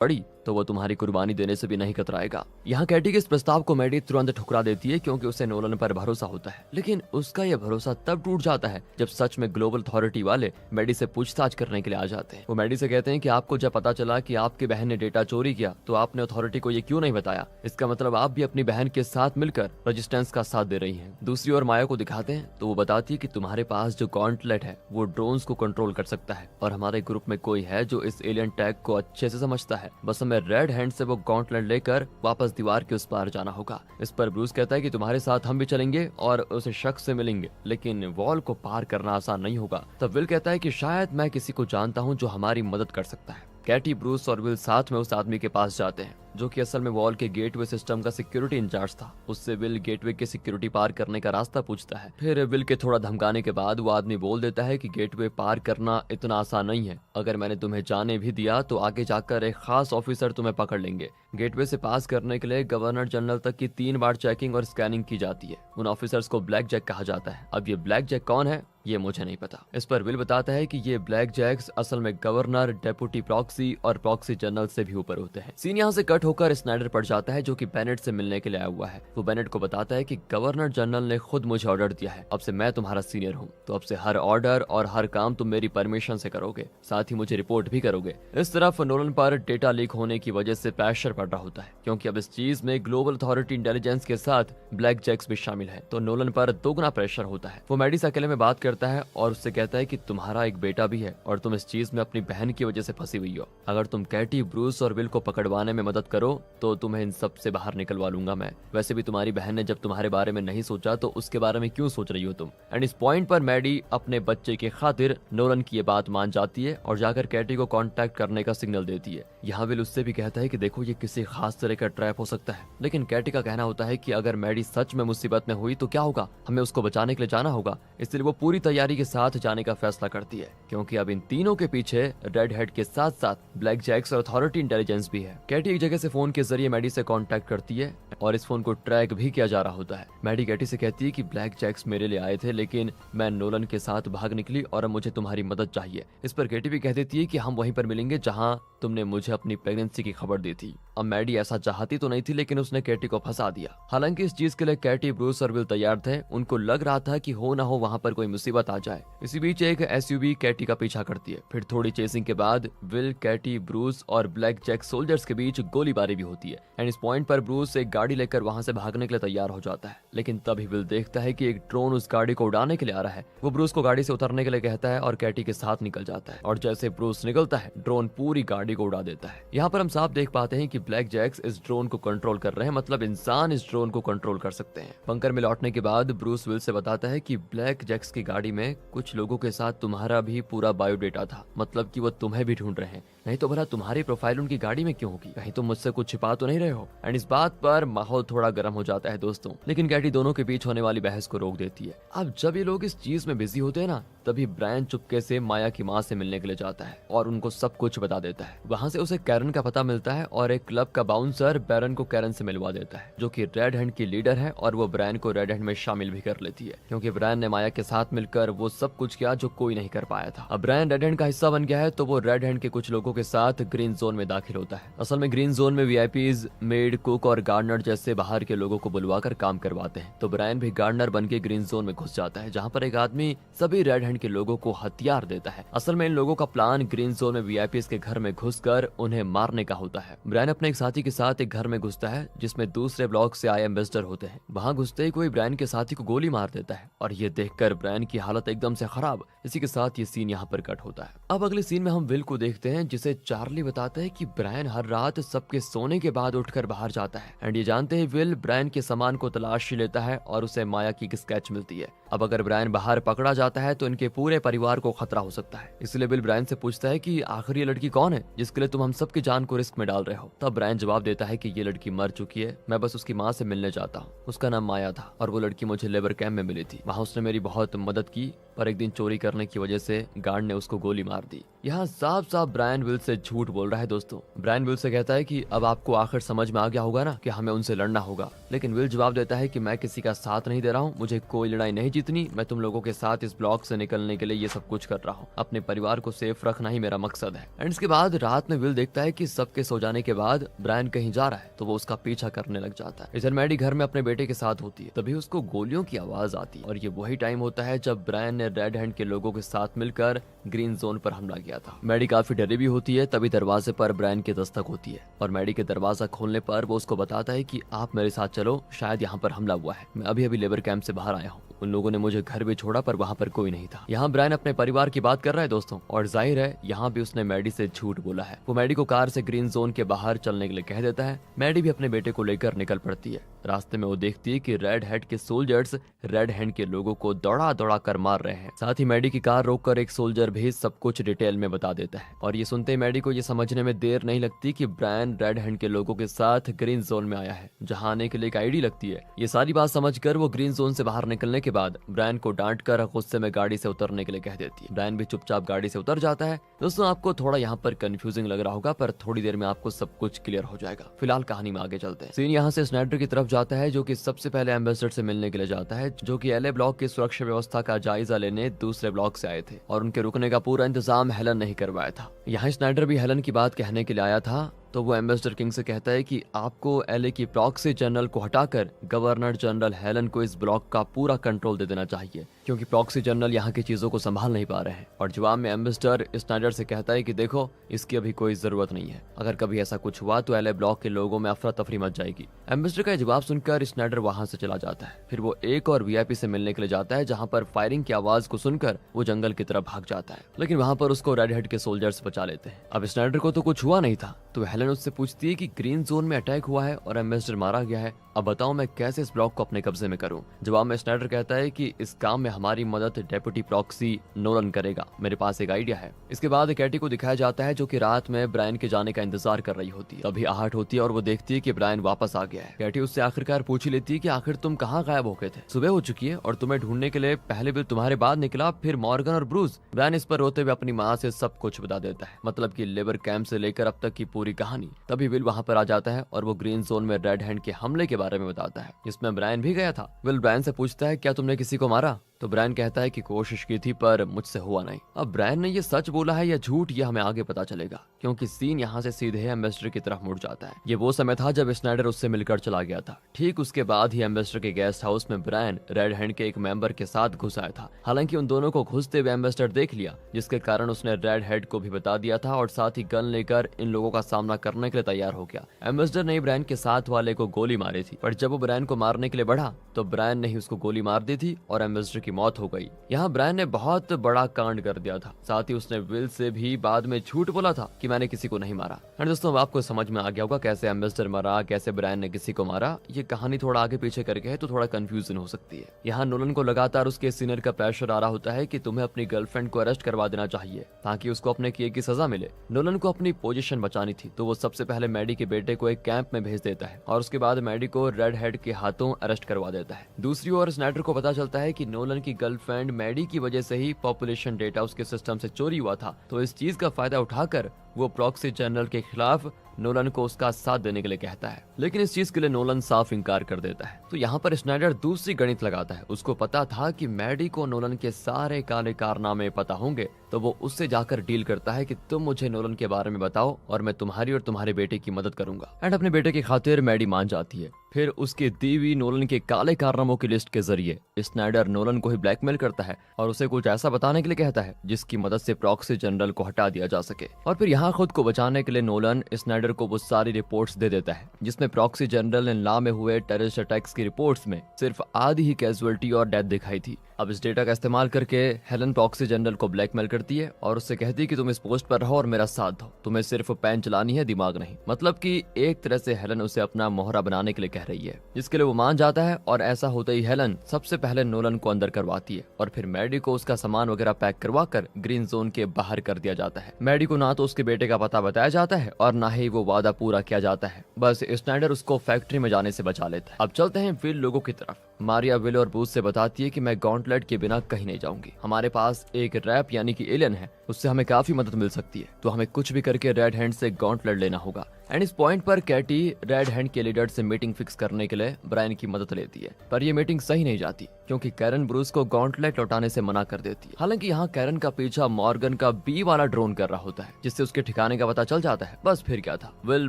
पड़ी तो वो तुम्हारी कुर्बानी देने से भी नहीं कतराएगा। यहाँ कैटी के इस प्रस्ताव को मैडी तुरंत ठुकरा देती है क्योंकि उसे नोलन पर भरोसा होता है, लेकिन उसका यह भरोसा तब टूट जाता है जब सच में ग्लोबल अथॉरिटी वाले मैडी से पूछताछ करने के लिए आ जाते हैं। वो मैडी से कहते हैं कि आपको जब पता चला कि आपकी बहन ने डेटा चोरी किया तो आपने अथॉरिटी को ये क्यों नहीं बताया? इसका मतलब आप भी अपनी बहन के साथ मिलकर रेजिस्टेंस का साथ दे रही हैं। दूसरी ओर माया को दिखाते हैं तो वो बताती है कि तुम्हारे पास जो गॉन्टलेट है वो ड्रोन्स को कंट्रोल कर सकता है और हमारे ग्रुप में कोई है जो इस एलियन टैग को अच्छे से समझता है। बस हमें रेड हैंड से वो गॉन्टलेट लेकर वापस दीवार के उस पार जाना होगा। इस पर ब्रूस कहता है कि तुम्हारे साथ हम भी चलेंगे और उस शख्स से मिलेंगे, लेकिन वॉल को पार करना आसान नहीं होगा। तब विल कहता है कि शायद मैं किसी को जानता हूँ जो हमारी मदद कर सकता है। कैटी, ब्रूस और विल साथ में उस आदमी के पास जाते हैं जो कि असल में वॉल के गेटवे सिस्टम का सिक्योरिटी इंचार्ज था। उससे विल गेटवे के सिक्योरिटी पार करने का रास्ता पूछता है। फिर विल के थोड़ा धमकाने के बाद वो आदमी बोल देता है कि गेटवे पार करना इतना आसान नहीं है। अगर मैंने तुम्हें जाने भी दिया तो आगे जाकर एक खास ऑफिसर तुम्हें पकड़ लेंगे। गेटवे से पास करने के लिए गवर्नर जनरल तक की 3 बार चेकिंग और स्कैनिंग की जाती है। उन ऑफिसर्स को ब्लैक जैक कहा जाता है। अब ये ब्लैक जैक कौन है ये मुझे नहीं पता। इस पर विल बताता है कि ये ब्लैक जैक्स असल में गवर्नर, डेप्यूटी प्रॉक्सी और प्रॉक्सी जनरल से भी ऊपर होते हैं। सीन यहाँ से कट होकर स्नाइडर पड़ जाता है जो कि बेनेट से मिलने के लिए आया हुआ है। वो बेनेट को बताता है कि गवर्नर जनरल ने खुद मुझे ऑर्डर दिया है, अब से मैं तुम्हारा सीनियर हूँ, तो अब से हर ऑर्डर और हर काम तुम मेरी परमिशन से करोगे, साथ ही मुझे रिपोर्ट भी करोगे। इस तरफ नोलन पर डेटा लीक होने की वजह से प्रेशर पड़ रहा होता है क्योंकि अब इस चीज में ग्लोबल अथॉरिटी इंटेलिजेंस के साथ ब्लैक जैक्स भी शामिल है, तो नोलन पर दोगुना प्रेशर होता है। वो मैडी से अकेले में बात करता है और उससे कहता है कि तुम्हारा एक बेटा भी है और तुम इस चीज में अपनी बहन की वजह से फंसी हुई हो। अगर तुम कैटी, ब्रूस और विल को पकड़वाने में मदद करो तो तुम्हें इन सब से बाहर निकलवा लूंगा मैं। वैसे भी तुम्हारी बहन ने जब तुम्हारे बारे में नहीं सोचा तो उसके बारे में क्यों सोच रही हो तुम? एंड इस पॉइंट पर मैडी अपने बच्चे की खातिर नोलन की ये बात मान जाती है और जाकर कैटी को कांटेक्ट करने का सिग्नल देती है। यहाँ विल उससे भी कहता है कि देखो ये किसी खास तरह का ट्रैप हो सकता है, लेकिन कैटी का कहना होता है कि अगर मैडी सच में मुसीबत में हुई तो क्या होगा, हमें उसको बचाने के लिए जाना होगा। इसलिए वो पूरी तैयारी के साथ जाने का फैसला करती है क्योंकि अब इन तीनों के पीछे रेड हेड के साथ साथ ब्लैक जैक्स और अथॉरिटी इंटेलिजेंस भी है। कैटी एक जगह से फोन के जरिए मैडी से कांटेक्ट करती है और इस फोन को ट्रैक भी किया जा रहा होता है। मैडी कैटी से कहती है कि ब्लैक जैक्स मेरे लिए आए थे लेकिन मैं नोलन के साथ भाग निकली और अब मुझे तुम्हारी मदद चाहिए। इस पर कैटी भी कह देती है कि हम वहीं पर मिलेंगे जहां तुमने मुझे अपनी प्रेगनेंसी की खबर दी थी। अब मैडी ऐसा चाहती तो नहीं थी लेकिन उसने कैटी को फंसा दिया। हालांकि इस चीज के लिए कैटी, ब्रूस और विल तैयार थे। उनको लग रहा था कि हो ना हो वहां पर कोई मुसीबत आ जाए। इसी बीच एक एसयूवी कैटी का पीछा करती है। फिर थोड़ी चेसिंग के बाद विल, कैटी, ब्रूस और ब्लैक जैक सोल्जर्स के बीच गोलीबारी भी होती है। एंड इस पॉइंट पर ब्रूस एक गाड़ी लेकर वहां से भागने के लिए तैयार हो जाता है, लेकिन तभी विल देखता है कि एक ड्रोन उस गाड़ी को उड़ाने के लिए आ रहा है। वो ब्रूस को गाड़ी से उतरने के लिए कहता है और कैटी के साथ निकल जाता है और जैसे ब्रूस निकलता है ड्रोन पूरी गाड़ी को उड़ा देता है। यहाँ पर हम साफ देख पाते हैं कि ब्लैक जैक्स इस ड्रोन को कंट्रोल कर रहे हैं, मतलब इंसान इस ड्रोन को कंट्रोल कर सकते हैं। बंकर में लौटने के बाद ब्रूस विल से बताता है कि ब्लैक जैक्स की गाड़ी में कुछ लोगों के साथ तुम्हारा भी पूरा बायोडेटा था, मतलब कि वो तुम्हें भी ढूंढ रहे हैं, नहीं तो भला तुम्हारी प्रोफाइल उनकी गाड़ी में क्यों होगी? कहीं तुम मुझसे कुछ छिपा तो नहीं रहे हो? एंड इस बात पर माहौल थोड़ा गर्म हो जाता है दोस्तों, लेकिन कैटी दोनों के बीच होने वाली बहस को रोक देती है। अब जब ये लोग इस चीज में बिजी होते हैं ना, तभी ब्रायन चुपके से माया की माँ से मिलने के लिए जाता है और उनको सब कुछ बता देता है। वहाँ से उसे कैरन का पता मिलता है और एक क्लब का बाउंसर बैरन को कैरन से मिलवा देता है जो कि रेड हैंड की लीडर है और वो ब्रायन को रेड हैंड में शामिल भी कर लेती है क्योंकि ब्रायन ने माया के साथ मिलकर वो सब कुछ किया जो कोई नहीं कर पाया था। अब ब्रायन रेड हैंड का हिस्सा बन गया है तो वो रेड हैंड के कुछ लोगों के साथ ग्रीन जोन में दाखिल होता है। असल में ग्रीन जोन में वीआईपीज, मेड, कुक और गार्डनर जैसे बाहर के लोगों को बुलवाकर काम करवाते हैं। तो ब्रायन भी गार्डनर बन के ग्रीन जोन में घुस जाता है जहाँ पर एक आदमी सभी रेड हैंड के लोगों को हथियार देता है। असल में इन लोगों का प्लान ग्रीन जोन में वीआईपीज के घर में घुसकर उन्हें मारने का होता है। ब्रायन अपने एक साथी के साथ एक घर में घुसता है जिसमें दूसरे ब्लॉक से आए एम्बेसडर होते हैं। वहां घुसते ही कोई ब्रायन के साथी को गोली मार देता है और ये देखकर ब्रायन की हालत एकदम से खराब। इसी के साथ ये सीन यहाँ पर कट होता है। अब अगले सीन में हम विल को देखते हैं जिसे चार्ली बताता है कि ब्रायन हर रात सबके सोने के बाद उठकर बाहर जाता है। एंड ये जानते ही विल ब्रायन के सामान को तलाशी लेता है और उसे माया की स्केच मिलती है। अब अगर ब्रायन बाहर पकड़ा जाता है तो इनके पूरे परिवार को खतरा हो सकता है। इसलिए विल ब्रायन से पूछता है कि आखिर ये लड़की कौन है जिसके लिए तुम हम सबकी जान को रिस्क में डाल रहे हो? तब ब्रायन जवाब देता है कि ये लड़की मर चुकी है, मैं बस उसकी माँ से मिलने जाता हूँ। उसका नाम माया था और वो लड़की मुझे लेबर कैंप में मिली थी। वहाँ उसने मेरी बहुत मदद की, और एक दिन चोरी करने की वजह से गार्ड ने उसको गोली मार दी। यहाँ साफ साफ ब्रायन विल से झूठ बोल रहा है दोस्तों। ब्रायन विल से कहता है कि अब आपको आखिर समझ में आ गया होगा ना कि हमें उनसे लड़ना होगा, लेकिन विल जवाब देता है कि मैं किसी का साथ नहीं दे रहा हूँ, मुझे कोई लड़ाई नहीं जीतनी, मैं तुम लोगों के साथ इस ब्लॉक से निकलने के लिए ये सब कुछ कर रहा हूँ, अपने परिवार को सेफ रखना ही मेरा मकसद है। एंड इसके बाद रात में विल देखता है कि सबके सो जाने के बाद ब्रायन कहीं जा रहा है, तो वो उसका पीछा करने लग जाता है। इधर मैडी घर में अपने बेटे के साथ होती है, तभी उसको गोलियों की आवाज आती है और ये वही टाइम होता है जब ब्रायन ने रेड हैंड के लोगों के साथ मिलकर ग्रीन जोन पर हमला किया था। मैडी काफी डरी भी होती है, तभी दरवाजे पर ब्रायन की दस्तक होती है और मैडी के दरवाजा खोलने पर वो उसको बताता है कि आप मेरे साथ चलो, शायद यहाँ पर हमला हुआ है, मैं अभी अभी लेबर कैंप से बाहर आया हूँ, उन लोगों ने मुझे घर भी छोड़ा पर वहाँ पर कोई नहीं था। यहाँ ब्रायन अपने परिवार की बात कर रहा है दोस्तों, और जाहिर है यहाँ भी उसने मैडी से झूठ बोला है। वो मैडी को कार से ग्रीन जोन के बाहर चलने के लिए कह देता है। मैडी भी अपने बेटे को लेकर निकल पड़ती है। रास्ते में वो देखती है कि रेड हेड के सोल्जर्स रेड हैंड के लोगों को दौड़ा दौड़ा कर मार रहे हैं। साथ ही मैडी की कार रोककर एक सोल्जर भी सब कुछ डिटेल में बता देता है और ये सुनते ही मैडी को ये समझने में देर नहीं लगती कि ब्रायन रेड हैंड के लोगों के साथ ग्रीन जोन में आया है, जहाँ आने के लिए एक आईडी लगती है। ये सारी बात समझकर वो ग्रीन जोन से बाहर निकलने के बाद ब्रायन को डांट कर गुस्से में गाड़ी से उतरने के लिए कह देती है। ब्रायन भी चुपचाप गाड़ी से उतर जाता है। दोस्तों आपको थोड़ा यहाँ पर कंफ्यूजिंग लग रहा होगा, पर थोड़ी देर में आपको सब कुछ क्लियर हो जाएगा। फिलहाल कहानी में आगे चलते हैं। सीन यहाँ से स्नाइडर की तरफ जाता है, जो कि सबसे पहले एम्बेसडर से मिलने के लिए जाता है, जो कि एलए ब्लॉक की सुरक्षा व्यवस्था का जायजा लेने दूसरे ब्लॉक से आए थे और उनके रुकने का पूरा इंतजाम हेलन ने ही करवाया था। यहाँ स्नाइडर भी हेलन की बात कहने के लिए आया था, तो वो एम्बेसडर किंग से कहता है कि आपको एलए की प्रॉक्सी जनरल को हटाकर गवर्नर जनरल हेलन को इस ब्लॉक का पूरा कंट्रोल दे देना चाहिए, क्योंकि प्रॉक्सी जनरल यहाँ की चीजों को संभाल नहीं पा रहे हैं। और जवाब में एम्बेसडर स्नाइडर से कहता है कि देखो, इसकी अभी कोई जरूरत नहीं है, अगर कभी ऐसा कुछ हुआ तो एलए ब्लॉक के लोगों में अफरा तफरी मच जाएगी। एम्बेसडर का जवाब सुनकर स्नाइडर वहां से चला जाता है। फिर वो एक और वीआईपी से मिलने के लिए जाता है, जहाँ पर फायरिंग की आवाज को सुनकर वो जंगल की तरफ भाग जाता है, लेकिन वहां पर उसको रेड हेड के सोल्जर्स बचा लेते हैं। अब स्नाइडर को तो कुछ हुआ नहीं था, तो हेलन उससे पूछती है कि ग्रीन जोन में अटैक हुआ है और एम्बेसडर मारा गया है, अब बताओ मैं कैसे इस ब्लॉक को अपने कब्जे में करूं। जवाब में स्नाइडर कहता है कि इस काम में हमारी मदद डेप्यूटी प्रॉक्सी नोलन करेगा, मेरे पास एक आइडिया है। इसके बाद कैटी को दिखाया जाता है, जो कि रात में ब्रायन के जाने का इंतजार कर रही होती है। तभी आहट होती है और वो देखती है कि ब्रायन वापस आ गया है। कैटी उससे आखिरकार पूछ ही लेती है कि आखिर तुम कहाँ गायब हो गए थे, सुबह हो चुकी है और तुम्हें ढूंढने के लिए पहले भी तुम्हारे बाद निकला, फिर मॉर्गन और ब्रूस। ब्रायन इस पर रोते हुए अपनी माँ से सब कुछ बता देता है, मतलब कि लेबर कैंप से लेकर अब तक की पूरी कहानी। तभी विल वहां पर आ जाता है और वो ग्रीन जोन में रेड हैंड के हमले के बारे में बताता है, जिसमें ब्रायन भी गया था। विल ब्रायन से पूछता है क्या तुमने किसी को मारा, तो ब्रायन कहता है कि कोशिश की थी पर मुझसे हुआ नहीं। अब ब्रायन ने ये सच बोला है या झूठ, ये हमें आगे पता चलेगा, क्योंकि सीन यहाँ से सीधे एम्बेसडर की तरफ मुड़ जाता है। ये वो समय था जब स्नाइडर उससे मिलकर चला गया था। ठीक उसके बाद ही एम्बेसडर के गेस्ट हाउस में ब्रायन रेड हैंड के एक मेंबर के साथ घुस आया था। हालांकि उन दोनों को घुसते हुए एम्बेसडर देख लिया, जिसके कारण उसने रेड हेड को भी बता दिया था और साथ ही गन लेकर इन लोगों का सामना करने के लिए तैयार हो गया। एम्बेसडर ने ब्रायन के साथ वाले को गोली मारी थी, पर जब वो ब्रायन को मारने के लिए बढ़ा तो ब्रायन ने ही उसको गोली मार दी थी और एम्बेसडर की मौत हो गई। यहाँ ब्रायन ने बहुत बड़ा कांड कर दिया था। साथ ही उसने विल से भी बाद में झूठ बोला था कि मैंने किसी को नहीं मारा। दोस्तों आपको समझ में आ गया होगा कैसे एम्बेसडर मरा, कैसे ब्रायन ने किसी को मारा। ये कहानी थोड़ा आगे पीछे करके है तो थोड़ा कंफ्यूजन हो सकती है। यहाँ नोलन को लगातार उसके सीनियर का प्रेशर आ रहा होता है कि तुम्हें अपनी गर्लफ्रेंड को अरेस्ट करवा देना चाहिए ताकि उसको अपने किए की सजा मिले। नोलन को अपनी पोजीशन बचानी थी, तो वो सबसे पहले मैडी के बेटे को एक कैंप में भेज देता है और उसके बाद मैडी को रेड हेड के हाथों अरेस्ट करवा देता है। दूसरी ओर स्नाइडर को पता चलता है कि नोलन की गर्लफ्रेंड मैडी की वजह से ही पॉपुलेशन डेटा उसके सिस्टम से चोरी हुआ था, तो इस चीज का फायदा उठाकर वो प्रॉक्सी जनरल के खिलाफ नोलन को उसका साथ देने के लिए कहता है, लेकिन इस चीज के लिए नोलन साफ इनकार कर देता है। तो यहाँ पर स्नाइडर दूसरी गणित लगाता है। उसको पता था कि मैडी को नोलन के सारे काले कारनामे पता होंगे, तो वो उससे जाकर डील करता है कि तुम मुझे नोलन के बारे में बताओ और मैं तुम्हारी और तुम्हारे बेटे की मदद करूंगा। एंड अपने बेटे की खातिर मैडी मान जाती है। फिर उसके दी हुई नोलन के काले कारनामों की लिस्ट के जरिए स्नाइडर नोलन को ही ब्लैकमेल करता है और उसे कुछ ऐसा बताने के लिए कहता है जिसकी मदद से प्रॉक्सी जनरल को हटा दिया जा सके। और फिर यहाँ खुद को बचाने के लिए नोलन स्नाइडर को वो सारी रिपोर्ट्स दे देता है, जिसमें प्रॉक्सी जनरल ने ला में हुए टेररिस्ट अटैक्स की रिपोर्ट्स में सिर्फ आधी ही कैजुअलिटी और डेथ दिखाई थी। अब इस डेटा का इस्तेमाल करके हेलन प्रॉक्सी जनरल को ब्लैकमेल करती है और उससे कहती है कि तुम इस पोस्ट पर रहो और मेरा साथ दो, तुम्हें सिर्फ पेन चलानी है, दिमाग नहीं। मतलब कि एक तरह से हेलन उसे अपना मोहरा बनाने के लिए कह रही है, जिसके लिए वो मान जाता है। और ऐसा होते ही हेलन सबसे पहले नोलन को अंदर करवाती है और फिर मैडी को उसका सामान वगैरह पैक करवा कर ग्रीन जोन के बाहर कर दिया जाता है। मैडी को ना तो उसके बेटे का पता बताया जाता है और ना ही वो वादा पूरा किया जाता है। बस स्नाइडर उसको फैक्ट्री में जाने से बचा लेता है। अब चलते हैं विल लोगों की तरफ। मारिया विल और ब्रूस से बताती है कि मैं गॉन्टलेट के बिना कहीं नहीं जाऊंगी। हमारे पास एक रैप यानी कि एलियन है, उससे हमें काफी मदद मिल सकती है, तो हमें कुछ भी करके रेड हैंड से गॉन्टलेट लेना होगा। एंड इस पॉइंट पर कैटी रेड हैंड के लीडर से मीटिंग फिक्स करने के लिए ब्रायन की मदद लेती है, पर ये मीटिंग सही नहीं जाती क्योंकि कैरन ब्रूस को गॉन्टलेट लौटाने से मना कर देती है। हालांकि यहाँ कैरन का पीछा मॉर्गन का बी वाला ड्रोन कर रहा होता है, जिससे उसके ठिकाने का पता चल जाता है। बस फिर क्या था, विल,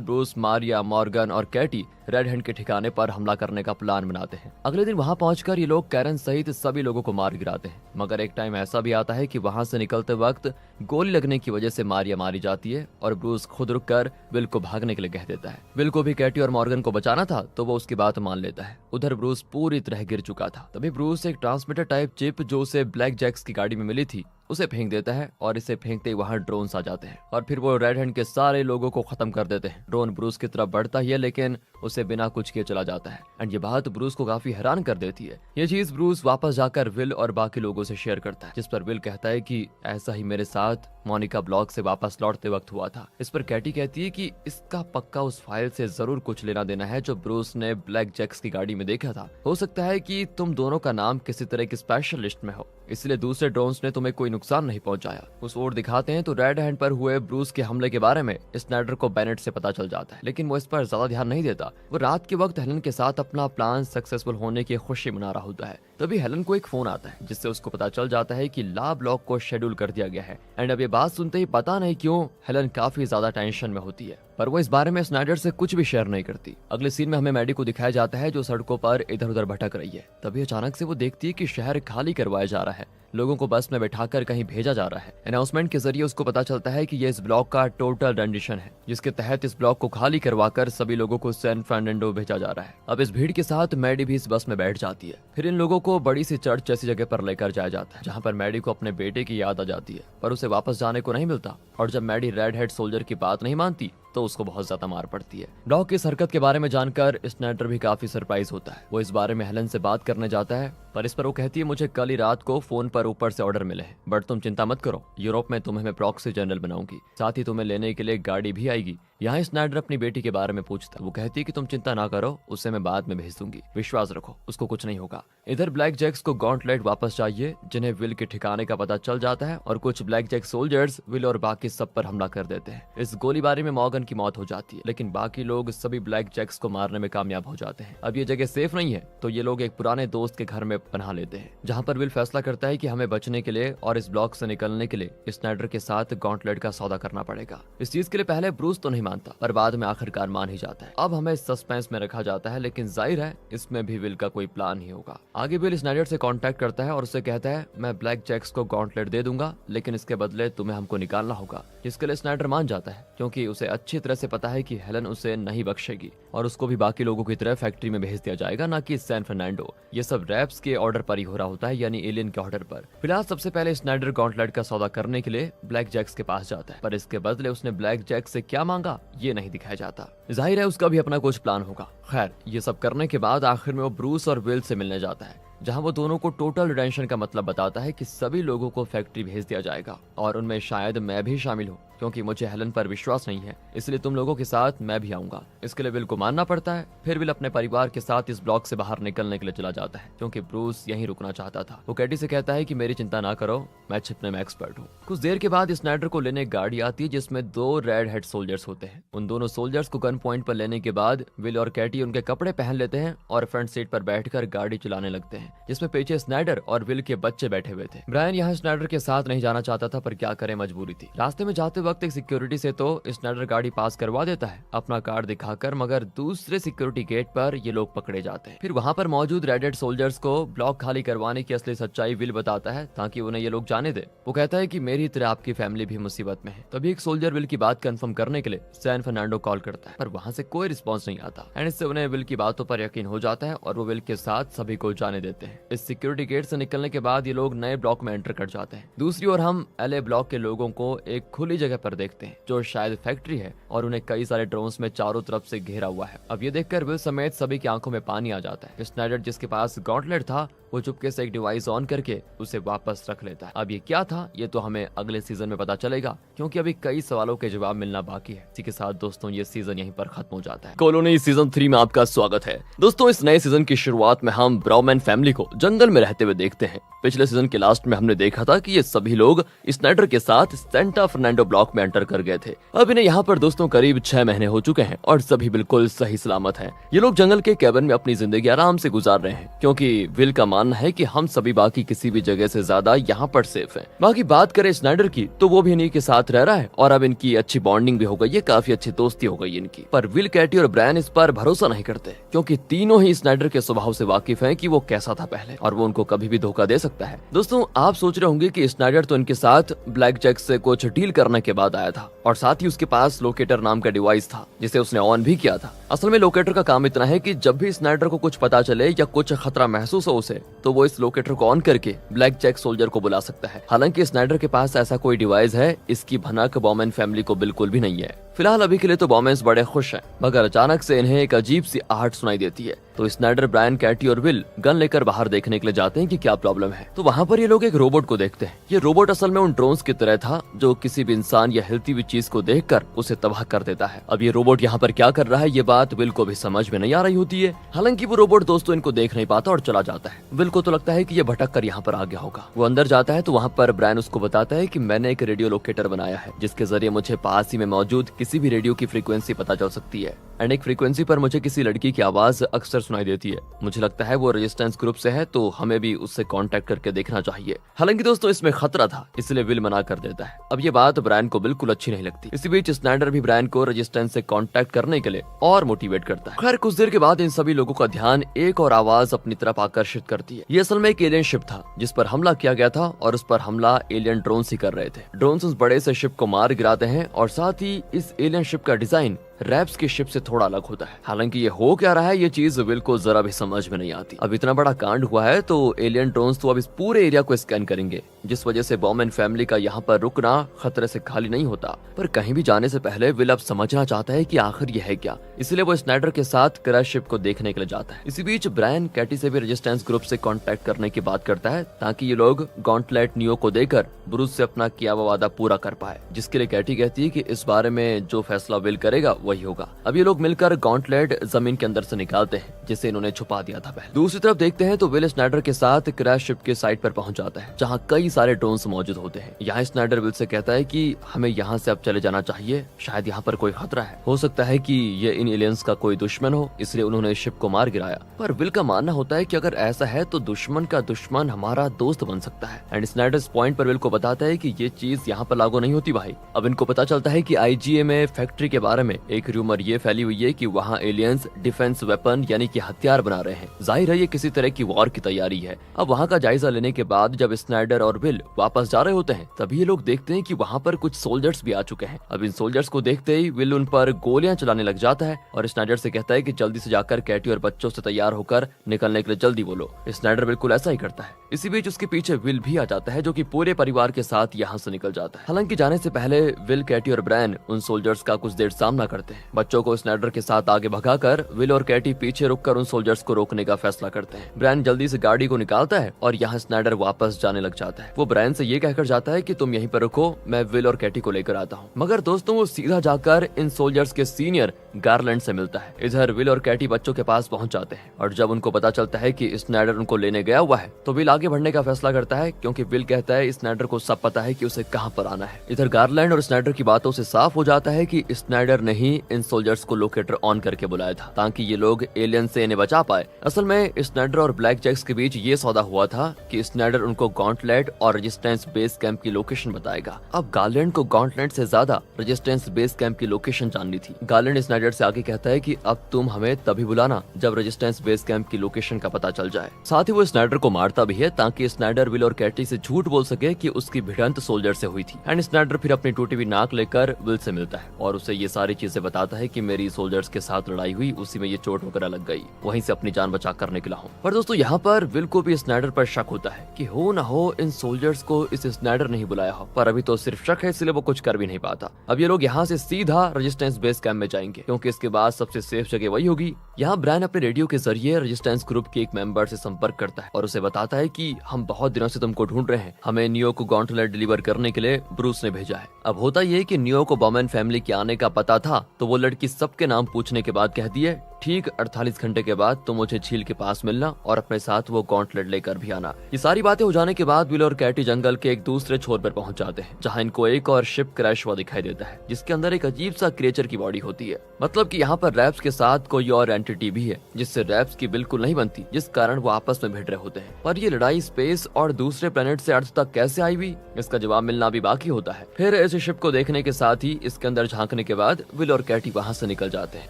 ब्रूस, मारिया, मॉर्गन और कैटी रेड हैंड के ठिकाने पर हमला करने का प्लान बनाते हैं। अगले दिन वहां पहुंचकर ये लोग कैरन सहित सभी लोगों को मार गिराते हैं, मगर एक टाइम ऐसा भी आता है कि वहां से निकलते वक्त गोली लगने की वजह से मारिया मारी जाती है और ब्रूस खुद रुककर विल को भागने के लिए कह देता है। विल को भी कैटी और मॉर्गन को बचाना था, तो वो उसकी बात मान लेता है। उधर ब्रूस पूरी तरह गिर चुका था। तभी ब्रूस एक ट्रांसमीटर टाइप चिप जो उसे ब्लैक जैक्स की गाड़ी में मिली थी उसे फेंक देता है और इसे फेंकते ही वहां ड्रोन्स आ जाते हैं और फिर वो रेड हैंड के सारे लोगों को खत्म कर देते हैं। ड्रोन ब्रूस की तरफ बढ़ता ही है लेकिन उसे बिना कुछ किए चला जाता है एंड ये बात ब्रूस को काफी हैरान कर देती है। ये चीज ब्रूस वापस जाकर विल और बाकी लोगों से शेयर करता है, जिस पर विल कहता है कि ऐसा ही मेरे साथ मोनिका ब्लॉक से वापस लौटते वक्त हुआ था। इस पर कैटी कहती है कि इसका पक्का उस फाइल से जरूर कुछ लेना देना है जो ब्रूस ने ब्लैक जैक्स की गाड़ी में देखा था। हो सकता है कि तुम दोनों का नाम किसी तरह की स्पेशल लिस्ट में हो, इसलिए दूसरे ड्रोन्स ने तुम्हें कोई नुकसान नहीं पहुंचाया। उस ओर दिखाते हैं तो रेड हैंड पर हुए ब्रूस के हमले के बारे में स्नाइडर को बेनेट से पता चल जाता है, लेकिन वो इस पर ज्यादा ध्यान नहीं देता। वो रात के वक्त हेलन के साथ अपना प्लान सक्सेसफुल होने की खुशी मना रहा होता है। तभी हेलन को एक फोन आता है जिससे उसको पता चल जाता है कि ला ब्लॉक को शेड्यूल कर दिया गया है। एंड अब ये बात सुनते ही पता नहीं क्यों हेलन काफी ज्यादा टेंशन में होती है, पर वो इस बारे में स्नाइडर से कुछ भी शेयर नहीं करती। अगले सीन में हमें मैडी को दिखाया जाता है जो सड़कों पर इधर उधर भटक रही है। तभी अचानक से वो देखती है कि शहर खाली करवाया जा रहा है, लोगों को बस में बैठाकर कहीं भेजा जा रहा है। अनाउंसमेंट के जरिए उसको पता चलता है कि ये इस ब्लॉक का टोटल रेंडिशन है, जिसके तहत इस ब्लॉक को खाली करवाकर सभी लोगों को सैन फ्रांसिस्को भेजा जा रहा है। अब इस भीड़ के साथ मैडी भी इस बस में बैठ जाती है। फिर इन लोगों को बड़ी सी चर्च जैसी जगह पर लेकर जाया जाता है, जहाँ पर मैडी को अपने बेटे की याद आ जाती है, पर उसे वापस जाने को नहीं मिलता। और जब मैडी रेड हेड सोल्जर की बात नहीं मानती तो उसको बहुत ज्यादा मार पड़ती है। ब्लॉक की इस हरकत के बारे में जानकर स्नाइडर भी काफी सरप्राइज होता है। वो इस बारे में हेलन से बात करने जाता है, पर इस पर वो कहती है मुझे कल ही रात को फोन पर ऊपर से ऑर्डर मिले हैं, बट तुम चिंता मत करो, यूरोप में तुम्हें मैं प्रॉक्सी जनरल बनाऊंगी, साथ ही तुम्हें लेने के लिए गाड़ी भी आएगी। यहाँ स्नाइडर अपनी बेटी के बारे में पूछता है। वो कहती है कि तुम चिंता ना करो, उसे मैं बाद में भेज दूंगी, विश्वास रखो, उसको कुछ नहीं होगा। इधर ब्लैक जैक्स को गॉन्टलेट वापस चाहिए, जिन्हें विल के ठिकाने का पता चल जाता है और कुछ ब्लैक जैक सोल्जर्स विल और बाकी सब पर हमला कर देते हैं। इस गोलीबारी में मॉर्गन की मौत हो जाती है, लेकिन बाकी लोग सभी ब्लैक जैक्स को मारने में कामयाब हो जाते हैं। अब ये जगह सेफ नहीं है, तो ये लोग एक पुराने दोस्त के घर में पनाह लेते हैं, जहाँ पर विल फैसला करता है कि हमें बचने के लिए और इस ब्लॉक से निकलने के लिए स्नाइडर के साथ गॉन्टलेट का सौदा करना पड़ेगा। इस चीज के लिए पहले ब्रूस तो नहीं मानता, पर बाद में आखिरकार मान ही जाता है। अब हमें सस्पेंस में रखा जाता है, लेकिन जाहिर है इसमें भी विल का कोई प्लान ही होगा। आगे विल स्नाइडर से कांटेक्ट करता है और उससे कहता है मैं ब्लैक जैक्स को गॉन्टलेट दे दूंगा, लेकिन इसके बदले तुम्हें हमको निकालना होगा, जिसके लिए स्नाइडर मान जाता है क्योंकि उसे अच्छी तरह से पता है कि हेलन उसे नहीं बख्शेगी और उसको भी बाकी लोगों की तरह फैक्ट्री में भेज दिया जाएगा, ना कि सैन फर्नांडो। ये सब रैप्स के ऑर्डर पर ही हो रहा होता है, यानी एलियन के ऑर्डर पर। फिलहाल सबसे पहले स्नाइडर गॉन्टलेट का सौदा करने के लिए ब्लैक जैक्स के पास जाता है, पर इसके बदले उसने ब्लैक जैक्स से क्या मांगा ये नहीं दिखाया जाता। जाहिर है उसका भी अपना कुछ प्लान होगा। खैर, ये सब करने के बाद आखिर में वो ब्रूस और विल से मिलने जाता है, जहां वो दोनों को टोटल रिडेंशन का मतलब बताता है कि सभी लोगों को फैक्ट्री भेज दिया जाएगा और उनमें शायद मैं भी शामिल हूँ, क्योंकि मुझे हेलन पर विश्वास नहीं है, इसलिए तुम लोगों के साथ मैं भी आऊंगा। इसके लिए विल को मानना पड़ता है। फिर विल अपने परिवार के साथ इस ब्लॉक से बाहर निकलने के लिए चला जाता है, क्योंकि ब्रूस यहीं रुकना चाहता था। वो कैटी से कहता है कि मेरी चिंता ना करो, मैं छिपने में एक्सपर्ट हूँ। कुछ देर के बाद स्नाइडर को लेने गाड़ी आती है जिसमें 2 रेड हेड सोल्जर्स होते हैं। उन दोनों सोल्जर्स को गन पॉइंट पर लेने के बाद विल और कैटी उनके कपड़े पहन लेते हैं और फ्रंट सीट पर बैठकर गाड़ी चलाने लगते हैं, जिसमें पीछे स्नाइडर और विल के बच्चे बैठे हुए थे। ब्रायन यहाँ स्नाइडर के साथ नहीं जाना चाहता था, पर क्या करे, मजबूरी थी। रास्ते में जाते वक्त एक सिक्योरिटी से तो स्नाइडर गाड़ी पास करवा देता है अपना कार्ड दिखाकर, मगर दूसरे सिक्योरिटी गेट पर ये लोग पकड़े जाते हैं। फिर वहां पर मौजूद रेड हेड सोल्जर्स को ब्लॉक खाली करवाने की असली सच्चाई विल बताता है, ताकि उन्हें ये लोग जाने दे। वो कहता है कि मेरी तरह आपकी फैमिली भी मुसीबत में है। तभी एक सोल्जर विल की बात कंफर्म करने के लिए सैन फर्नांडो कॉल करता है, पर वहां से कोई रिस्पॉन्स नहीं आता। एंड इससे उन्हें विल की बातों पर यकीन हो जाता है और वो विल के साथ सभी को जाने देते हैं। इस सिक्योरिटी गेट से निकलने के बाद ये लोग नए ब्लॉक में एंटर कर जाते हैं। दूसरी ओर हम एलए ब्लॉक के लोगों को एक खुली जगह पर देखते हैं, जो शायद फैक्ट्री है, और उन्हें कई सारे ड्रोन्स में चारों तरफ से घेरा हुआ है। अब ये देखकर विल समेत सभी की आंखों में पानी आ जाता है। स्नाइडर जिसके पास गॉन्टलेट था वो चुपके से एक डिवाइस ऑन करके उसे वापस रख लेता है। अब ये क्या था ये तो हमें अगले सीजन में पता चलेगा, क्योंकि अभी कई सवालों के जवाब मिलना बाकी है। इसी के साथ दोस्तों ये सीजन यहीं पर खत्म हो जाता है। कॉलोनी सीजन 3 में आपका स्वागत है। दोस्तों इस नए सीजन की शुरुआत में हम ब्राउमैन फैमिली को जंगल में रहते हुए देखते हैं। पिछले सीजन के लास्ट में हमने देखा था कि ये सभी लोग स्नाइडर के साथ सेंटा फर्नांडो ब्लॉक में एंटर कर गए थे। अब इन्हें यहाँ पर दोस्तों करीब 6 महीने हो चुके हैं और सभी बिल्कुल सही सलामत हैं। ये लोग जंगल के कैबिन में अपनी जिंदगी आराम से गुजार रहे हैं, क्योंकि विल का मानना है कि हम सभी बाकी किसी भी जगह से ज्यादा यहाँ पर सेफ हैं। बाकी बात करें स्नाइडर की तो वो भी इन्हीं के साथ रह रहा है और अब इनकी अच्छी बॉन्डिंग भी हो गई है, काफी अच्छी दोस्ती हो गई इनकी। पर विल, कैटी और ब्रायन इस पर भरोसा नहीं करते, क्योंकि तीनों ही स्नाइडर के स्वभाव से वाकिफ हैं कि वो कैसा था पहले और वो उनको कभी भी धोखा दे सकता है। दोस्तों आप सोच रहे होंगे कि स्नाइडर तो इनके साथ ब्लैक जैक से कुछ डील करने के बाद आया था और साथ ही उसके पास लोकेटर नाम का डिवाइस था जिसे उसने ऑन भी किया था। असल में लोकेटर का काम इतना है कि जब भी स्नाइडर को कुछ पता चले या कुछ खतरा महसूस हो उसे, तो वो इस लोकेटर को ऑन करके ब्लैक जैक सोल्जर को बुला सकता है। हालांकि स्नाइडर के पास ऐसा कोई डिवाइस है इसकी भनक बॉमैन फैमिली को बिल्कुल भी नहीं है। फिलहाल अभी के लिए तो बॉमैन्स बड़े खुश हैं, मगर अचानक से इन्हें एक अजीब सी आहट सुनाई देती है। तो स्नाइडर, ब्रायन, कैटी और विल गन लेकर बाहर देखने के लिए जाते हैं कि क्या प्रॉब्लम है। तो वहाँ पर ये लोग एक रोबोट को देखते हैं। ये रोबोट असल में उन ड्रोन्स की तरह था जो किसी भी इंसान या हिलती हुई चीज को देखकर उसे तबाह कर देता है। अब ये रोबोट यहाँ पर क्या कर रहा है ये बात विल को भी समझ में नहीं आ रही होती है। हालांकि वो रोबोट दोस्तों इनको देख नहीं पाता और चला जाता है। विल को तो लगता है कि ये भटक कर यहाँ पर आ गया होगा। वो अंदर जाता है तो वहाँ पर ब्रायन उसको बताता है कि मैंने एक रेडियो लोकेटर बनाया है जिसके जरिए मुझे पास ही में मौजूद किसी भी रेडियो की फ्रीक्वेंसी पता चल सकती है। एंड एक फ्रीक्वेंसी पर मुझे किसी लड़की की आवाज अक्सर सुनाई देती है। मुझे लगता है वो रेजिस्टेंस ग्रुप से है, तो हमें भी उससे कांटेक्ट करके देखना चाहिए। हालांकि दोस्तों इसमें खतरा था, इसलिए विल मना कर देता है। अब ये बात ब्रायन को बिल्कुल अच्छी नहीं लगती। इसी बीच स्नाइडर भी ब्रायन को रेजिस्टेंस से कांटेक्ट करने के लिए और मोटिवेट करता है। खैर कुछ देर के बाद इन सभी लोगों का ध्यान एक और आवाज अपनी तरफ आकर्षित करती है। ये असल में एक एलियन शिप था जिस पर हमला किया गया था और उस पर हमला एलियन ड्रोन ही कर रहे थे। ड्रोन उस बड़े से शिप को मार गिराते हैं और साथ ही इस एलियन शिप का डिजाइन रैप्स की शिप से थोड़ा अलग होता है। हालांकि ये हो क्या रहा है ये चीज विल को जरा भी समझ में नहीं आती। अब इतना बड़ा कांड हुआ है तो एलियन ड्रोन्स तो अब इस पूरे एरिया को स्कैन करेंगे, जिस वजह से बॉमैन फैमिली का यहाँ पर रुकना खतरे से खाली नहीं होता। पर कहीं भी जाने से पहले विल अब समझना चाहता है कि आखिर ये है क्या, इसलिए वो स्नाइडर के साथ क्रैश शिप को देखने के लिए जाता है। इसी बीच ब्रायन कैटी से भी रेजिस्टेंस ग्रुप से कांटेक्ट करने की बात करता है ताकि ये लोग गॉन्टलेट नियो को देकर ब्रूस से अपना किया हुआ वादा पूरा कर पाए, जिसके लिए कैटी कहती है कि इस बारे में जो फैसला विल करेगा वही होगा। अब ये लोग मिलकर गॉन्टलेट जमीन के अंदर से निकालते हैं जिसे इन्होंने छुपा दिया था पहले। दूसरी तरफ देखते हैं तो विल स्नाइडर के साथ क्रैश शिप के साइट पर पहुंच जाता है जहां कई सारे ड्रोन्स मौजूद होते हैं। यहाँ स्नाइडर विल से कहता है कि हमें यहाँ से अब चले जाना चाहिए, शायद यहाँ पर कोई खतरा है, हो सकता है कि ये इन एलियंस का कोई दुश्मन हो इसलिए उन्होंने इस शिप को मार गिराया। पर विल का मानना होता है कि अगर ऐसा है तो दुश्मन का दुश्मन हमारा दोस्त बन सकता है। एंड स्नाइडर इस पॉइंट पर विल को बताता है कि ये चीज यहाँ पर लागू नहीं होती भाई। अब इनको पता चलता है कि आईजीए में फैक्ट्री के बारे में एक रूमर ये फैली हुई है कि वहाँ एलियंस डिफेंस वेपन यानी कि हथियार बना रहे हैं। जाहिर है ये किसी तरह की वॉर की तैयारी है। अब वहाँ का जायजा लेने के बाद जब स्नाइडर और विल वापस जा रहे होते हैं तभी ये लोग देखते हैं कि वहाँ पर कुछ सोल्जर्स भी आ चुके हैं। अब इन सोल्जर्स को देखते ही विल उन पर गोलियां चलाने लग जाता है और स्नाइडर से कहता है कि जल्दी से जाकर कैटी और बच्चों से तैयार होकर निकलने के लिए जल्दी बोलो। स्नाइडर बिल्कुल ऐसा ही करता है। इसी बीच उसके पीछे विल भी आ जाता है जो कि पूरे परिवार के साथ यहाँ से निकल जाता है। हालांकि जाने से पहले विल, कैटी और ब्रायन उन सोल्जर्स का कुछ देर सामना करते हैं। बच्चों को स्नाइडर के साथ आगे भगाकर विल और कैटी पीछे रुककर उन सोल्जर्स को रोकने का फैसला करते हैं। ब्रायन जल्दी से गाड़ी को निकालता है और यहाँ स्नाइडर वापस जाने लग जाता है। वो ब्रायन से ये कहकर जाता है कि तुम यहीं पर रुको, मैं विल और कैटी को लेकर आता हूँ। मगर दोस्तों वो सीधा जाकर इन सोल्जर्स के सीनियर गारलैंड से मिलता है। इधर विल और कैटी बच्चों के पास पहुंच जाते हैं और जब उनको पता चलता है कि स्नाइडर उनको लेने गया हुआ है तो विल आगे बढ़ने का फैसला करता है, क्योंकि विल कहता है स्नाइडर को सब पता है कि उसे कहां पर आना है। इधर गारलैंड और स्नाइडर की बातों से साफ हो जाता है कि स्नाइडर ने ही इन सोल्जर्स को लोकेटर ऑन करके बुलाया था ताकि ये लोग एलियन से इन्हें बचा पाए। असल में स्नाइडर और ब्लैक जैक्स के बीच ये सौदा हुआ था कि स्नाइडर उनको गॉन्टलेट और रेजिस्टेंस बेस कैंप की लोकेशन बताएगा। अब गारलैंड को गॉन्टलेट से ज्यादा रेजिस्टेंस बेस कैंप की लोकेशन जाननी थी। गारलैंड स्नाइडर से आगे कहता है कि अब तुम हमें तभी बुलाना जब रेजिस्टेंस बेस कैंप की लोकेशन का पता चल जाए। साथ ही वो स्नाइडर को मारता भी है ताकि स्नाइडर विल और कैटी से झूठ बोल सके कि उसकी भिड़ंत सोल्जर से हुई थी। एंड स्नाइडर फिर अपनी टूटी हुई नाक लेकर विल से मिलता है और उसे ये सारी चीजें बताता है कि मेरी सोल्जर्स के साथ लड़ाई हुई, उसी में ये चोट वगैरह लग गई, वहीं से अपनी जान बचा कर निकला हूँ। पर दोस्तों यहाँ पर विल को भी स्नाइडर पर शक होता है कि हो ना हो इन सोल्जर्स को इस स्नाइडर नहीं बुलाया हो, पर अभी तो सिर्फ शक है इसलिए वो कुछ कर भी नहीं पाता। अब ये लोग यहाँ से सीधा रेजिस्टेंस बेस कैंप में जाएंगे क्योंकि इसके बाद सबसे सेफ जगह वही होगी। यहाँ ब्रायन अपने रेडियो के जरिए रेजिस्टेंस ग्रुप के एक मेंबर से संपर्क करता है और उसे बताता है कि हम बहुत दिनों से तुमको ढूंढ रहे हैं, हमें नियो को गॉन्टलेट डिलीवर करने के लिए ब्रूस ने भेजा है। अब होता ये कि नियो को बॉमैन फैमिली के आने का पता था, तो वो लड़की सबके नाम पूछने के बाद कह दिए ठीक 48 घंटे के बाद तुम मुझे झील के पास मिलना और अपने साथ वो गॉन्टलेट लेकर भी आना। ये सारी बातें हो जाने के बाद विल और कैटी जंगल के एक दूसरे छोर पर पहुंच जाते हैं, जहां इनको एक और शिप क्रैश हुआ दिखाई देता है जिसके अंदर एक अजीब सा क्रिएचर की बॉडी होती है। मतलब कि यहाँ पर रैप्स के साथ कोई और एंटिटी भी है जिससे रैप्स की बिल्कुल नहीं बनती, जिस कारण वो आपस में भिड़ रहे होते हैं। पर ये लड़ाई स्पेस और दूसरे प्लेनेट से अर्थ तक कैसे आई हुई, इसका जवाब मिलना भी बाकी होता है। फिर इस शिप को देखने के साथ ही इसके अंदर झांकने के बाद विल और कैटी वहाँ से निकल जाते हैं।